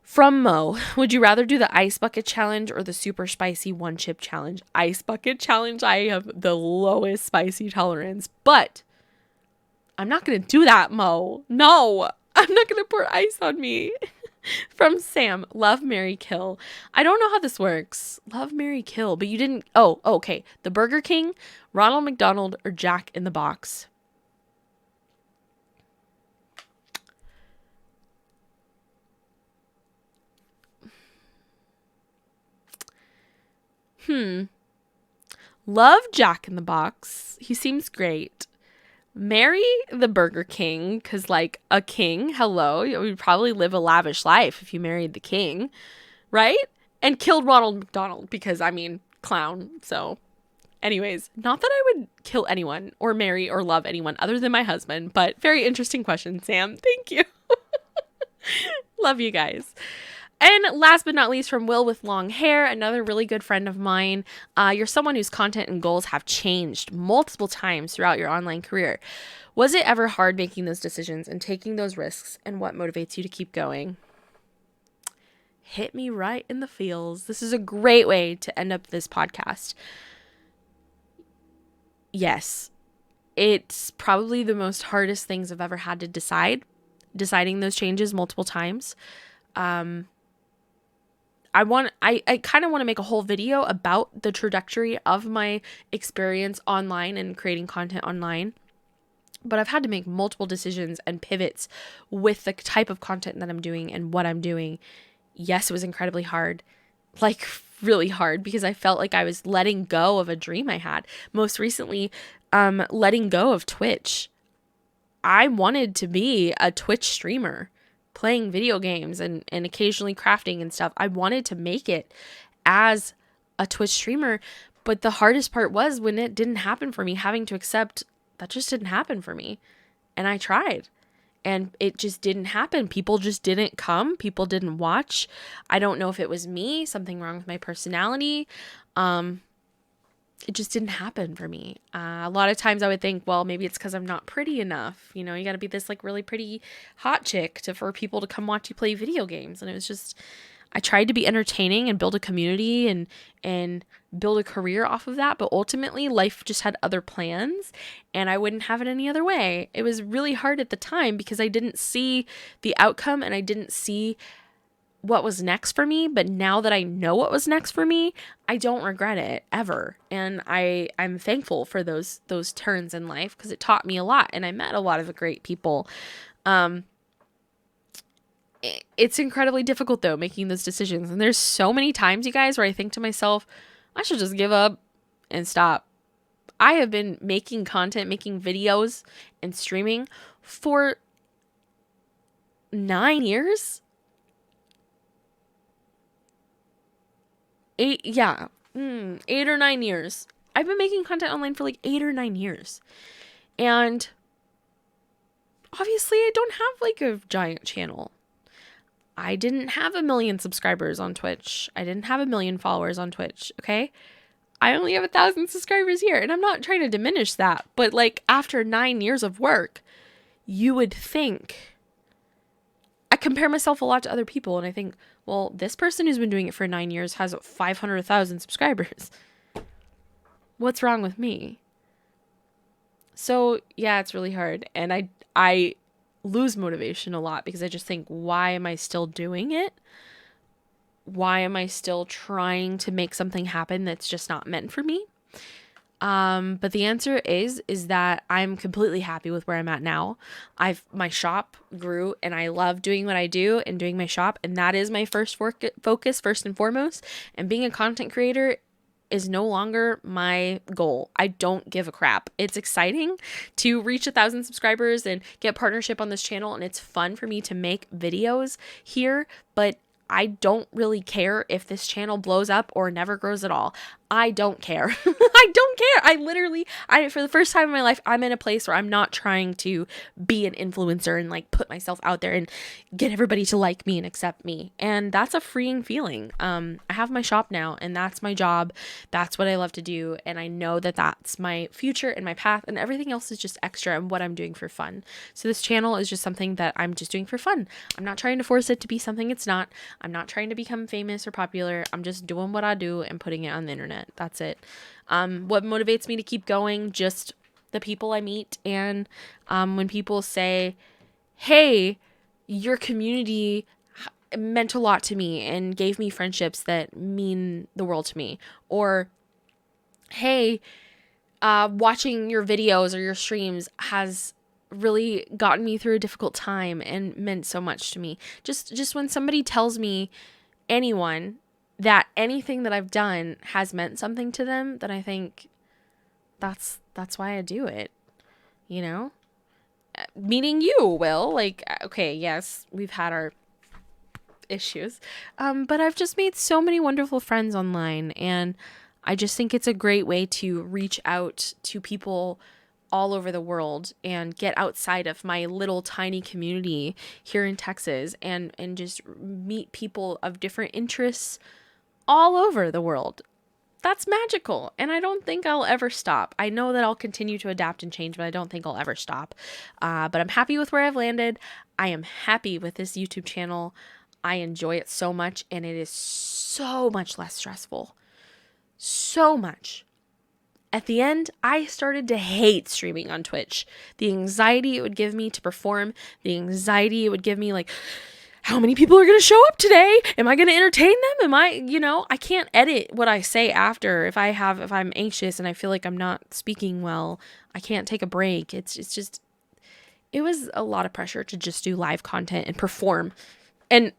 From Mo, would you rather do the ice bucket challenge or the super spicy one chip challenge? Ice bucket challenge, I have the lowest spicy tolerance, but I'm not going to do that, Mo. No, I'm not going to pour ice on me. From Sam, love, marry, kill. I don't know how this works. Love, marry, kill, but you didn't. Oh, okay. The Burger King, Ronald McDonald, or Jack in the Box. Love Jack in the Box. He seems great. marry the Burger King, because like a king, hello, you would probably live a lavish life if you married the king, right? And killed Ronald McDonald because, I mean, clown. So anyways, not that I would kill anyone or marry or love anyone other than my husband, but very interesting question, Sam. Thank you. Love you guys. And last but not least, from Will with long hair, another really good friend of mine. You're someone whose content and goals have changed multiple times throughout your online career. Was it ever hard making those decisions and taking those risks, and what motivates you to keep going? Hit me right in the feels. This is a great way to end up this podcast. Yes, it's probably the most hardest things I've ever had to deciding those changes multiple times. I kind of want to make a whole video about the trajectory of my experience online and creating content online. But I've had to make multiple decisions and pivots with the type of content that I'm doing and what I'm doing. Yes, it was incredibly hard, like really hard, because I felt like I was letting go of a dream I had. Most recently, letting go of Twitch. I wanted to be a Twitch streamer, playing video games and occasionally crafting and stuff. I wanted to make it as a Twitch streamer, but the hardest part was when it didn't happen for me, having to accept that just didn't happen for me. And I tried and it just didn't happen. People just didn't come. People didn't watch. I don't know if it was me, something wrong with my personality. It just didn't happen for me. A lot of times I would think, well, maybe it's because I'm not pretty enough. You know, you got to be this like really pretty hot chick for people to come watch you play video games. And it was just, I tried to be entertaining and build a community and build a career off of that. But ultimately life just had other plans and I wouldn't have it any other way. It was really hard at the time because I didn't see the outcome and I didn't see what was next for me. But now that I know what was next for me, I don't regret it ever. And I'm thankful for those turns in life because it taught me a lot and I met a lot of great people. It's incredibly difficult though, making those decisions. And there's so many times, you guys, where I think to myself, I should just give up and stop. I have been making content, making videos and streaming for 9 years. 8 or 9 years. I've been making content online for like 8 or 9 years. And obviously I don't have like a giant channel. I didn't have 1 million subscribers on Twitch. I didn't have 1 million followers on Twitch, okay? I only have 1,000 subscribers here, and I'm not trying to diminish that, but like after 9 years of work, you would think, I compare myself a lot to other people, and I think, well, this person who's been doing it for 9 years has 500,000 subscribers. What's wrong with me? So yeah, it's really hard, and I lose motivation a lot because I just think, why am I still doing it? Why am I still trying to make something happen that's just not meant for me? But the answer is that I'm completely happy with where I'm at now. My shop grew and I love doing what I do and doing my shop. And that is my first focus first and foremost. And being a content creator is no longer my goal. I don't give a crap. It's exciting to reach 1,000 subscribers and get partnership on this channel. And it's fun for me to make videos here, but I don't really care if this channel blows up or never grows at all. I don't care. I don't care. For the first time in my life, I'm in a place where I'm not trying to be an influencer and like put myself out there and get everybody to like me and accept me. And that's a freeing feeling. I have my shop now and that's my job. That's what I love to do. And I know that that's my future and my path, and everything else is just extra and what I'm doing for fun. So this channel is just something that I'm just doing for fun. I'm not trying to force it to be something it's not. I'm not trying to become famous or popular. I'm just doing what I do and putting it on the internet. That's it. What motivates me to keep going? Just the people I meet. And when people say, hey, your community meant a lot to me and gave me friendships that mean the world to me. Or, hey, watching your videos or your streams has really gotten me through a difficult time and meant so much to me. Just when somebody tells me, anyone, that anything that I've done has meant something to them, then I think that's why I do it. Meaning you, Will. Like, okay, yes, we've had our issues. But I've just made so many wonderful friends online, and I just think it's a great way to reach out to people all over the world and get outside of my little tiny community here in Texas and just meet people of different interests all over the world. That's magical. And I don't think I'll ever stop. I know that I'll continue to adapt and change, but I don't think I'll ever stop. But I'm happy with where I've landed. I am happy with this YouTube channel. I enjoy it so much, and it is so much less stressful. So much. At the end, I started to hate streaming on Twitch. The anxiety it would give me to perform, the anxiety it would give me, like, how many people are going to show up today? Am I going to entertain them? I can't edit what I say after. If I'm anxious and I feel like I'm not speaking well, I can't take a break. It was a lot of pressure to just do live content and perform and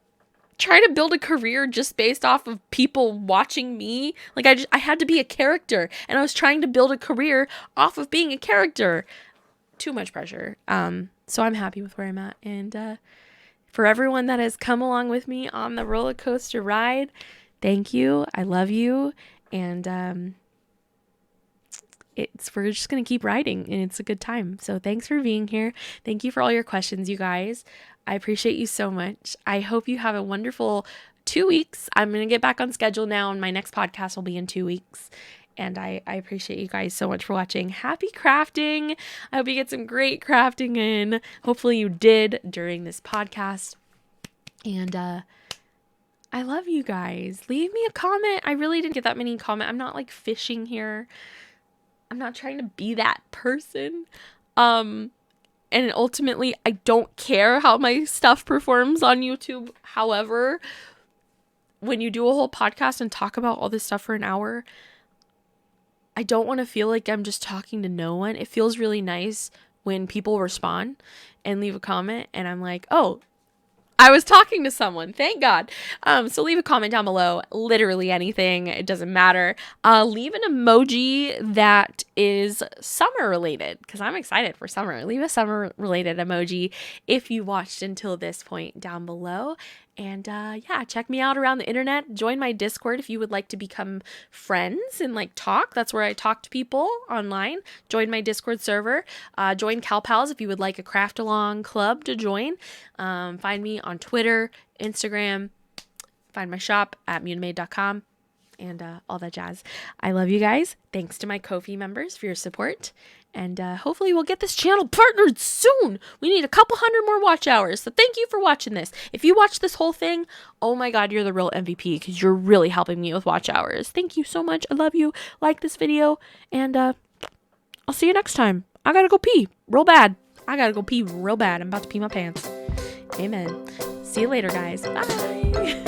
try to build a career just based off of people watching me. Like, I had to be a character, and I was trying to build a career off of being a character. Too much pressure. So I'm happy with where I'm at. And for everyone that has come along with me on the roller coaster ride, thank you. I love you. And we're just going to keep riding, and it's a good time. So thanks for being here. Thank you for all your questions, you guys. I appreciate you so much. I hope you have a wonderful 2 weeks. I'm going to get back on schedule now, and my next podcast will be in 2 weeks. And I appreciate you guys so much for watching. Happy crafting. I hope you get some great crafting in. Hopefully you did during this podcast. And I love you guys. Leave me a comment. I really didn't get that many comments. I'm not like fishing here. I'm not trying to be that person. And ultimately, I don't care how my stuff performs on YouTube. However, when you do a whole podcast and talk about all this stuff for an hour, I don't want to feel like I'm just talking to no one. It feels really nice when people respond and leave a comment, and I'm like, oh, I was talking to someone. Thank God. So leave a comment down below. Literally anything. It doesn't matter. Leave an emoji that is summer related, because I'm excited for summer. Leave a summer related emoji if you watched until this point down below. And check me out around the internet. Join my Discord if you would like to become friends and like talk. That's where I talk to people online. Join my Discord server. Join CalPals if you would like a craft along club to join. Find me on Twitter, Instagram. Find my shop at munimade.com and all that jazz. I love you guys. Thanks to my Ko-fi members for your support. And hopefully we'll get this channel partnered soon. We need a couple hundred more watch hours. So thank you for watching this. If you watch this whole thing, oh my God, you're the real MVP, because you're really helping me with watch hours. Thank you so much. I love you. Like this video. And I'll see you next time. I gotta go pee real bad. I'm about to pee my pants. Amen. See you later, guys. Bye.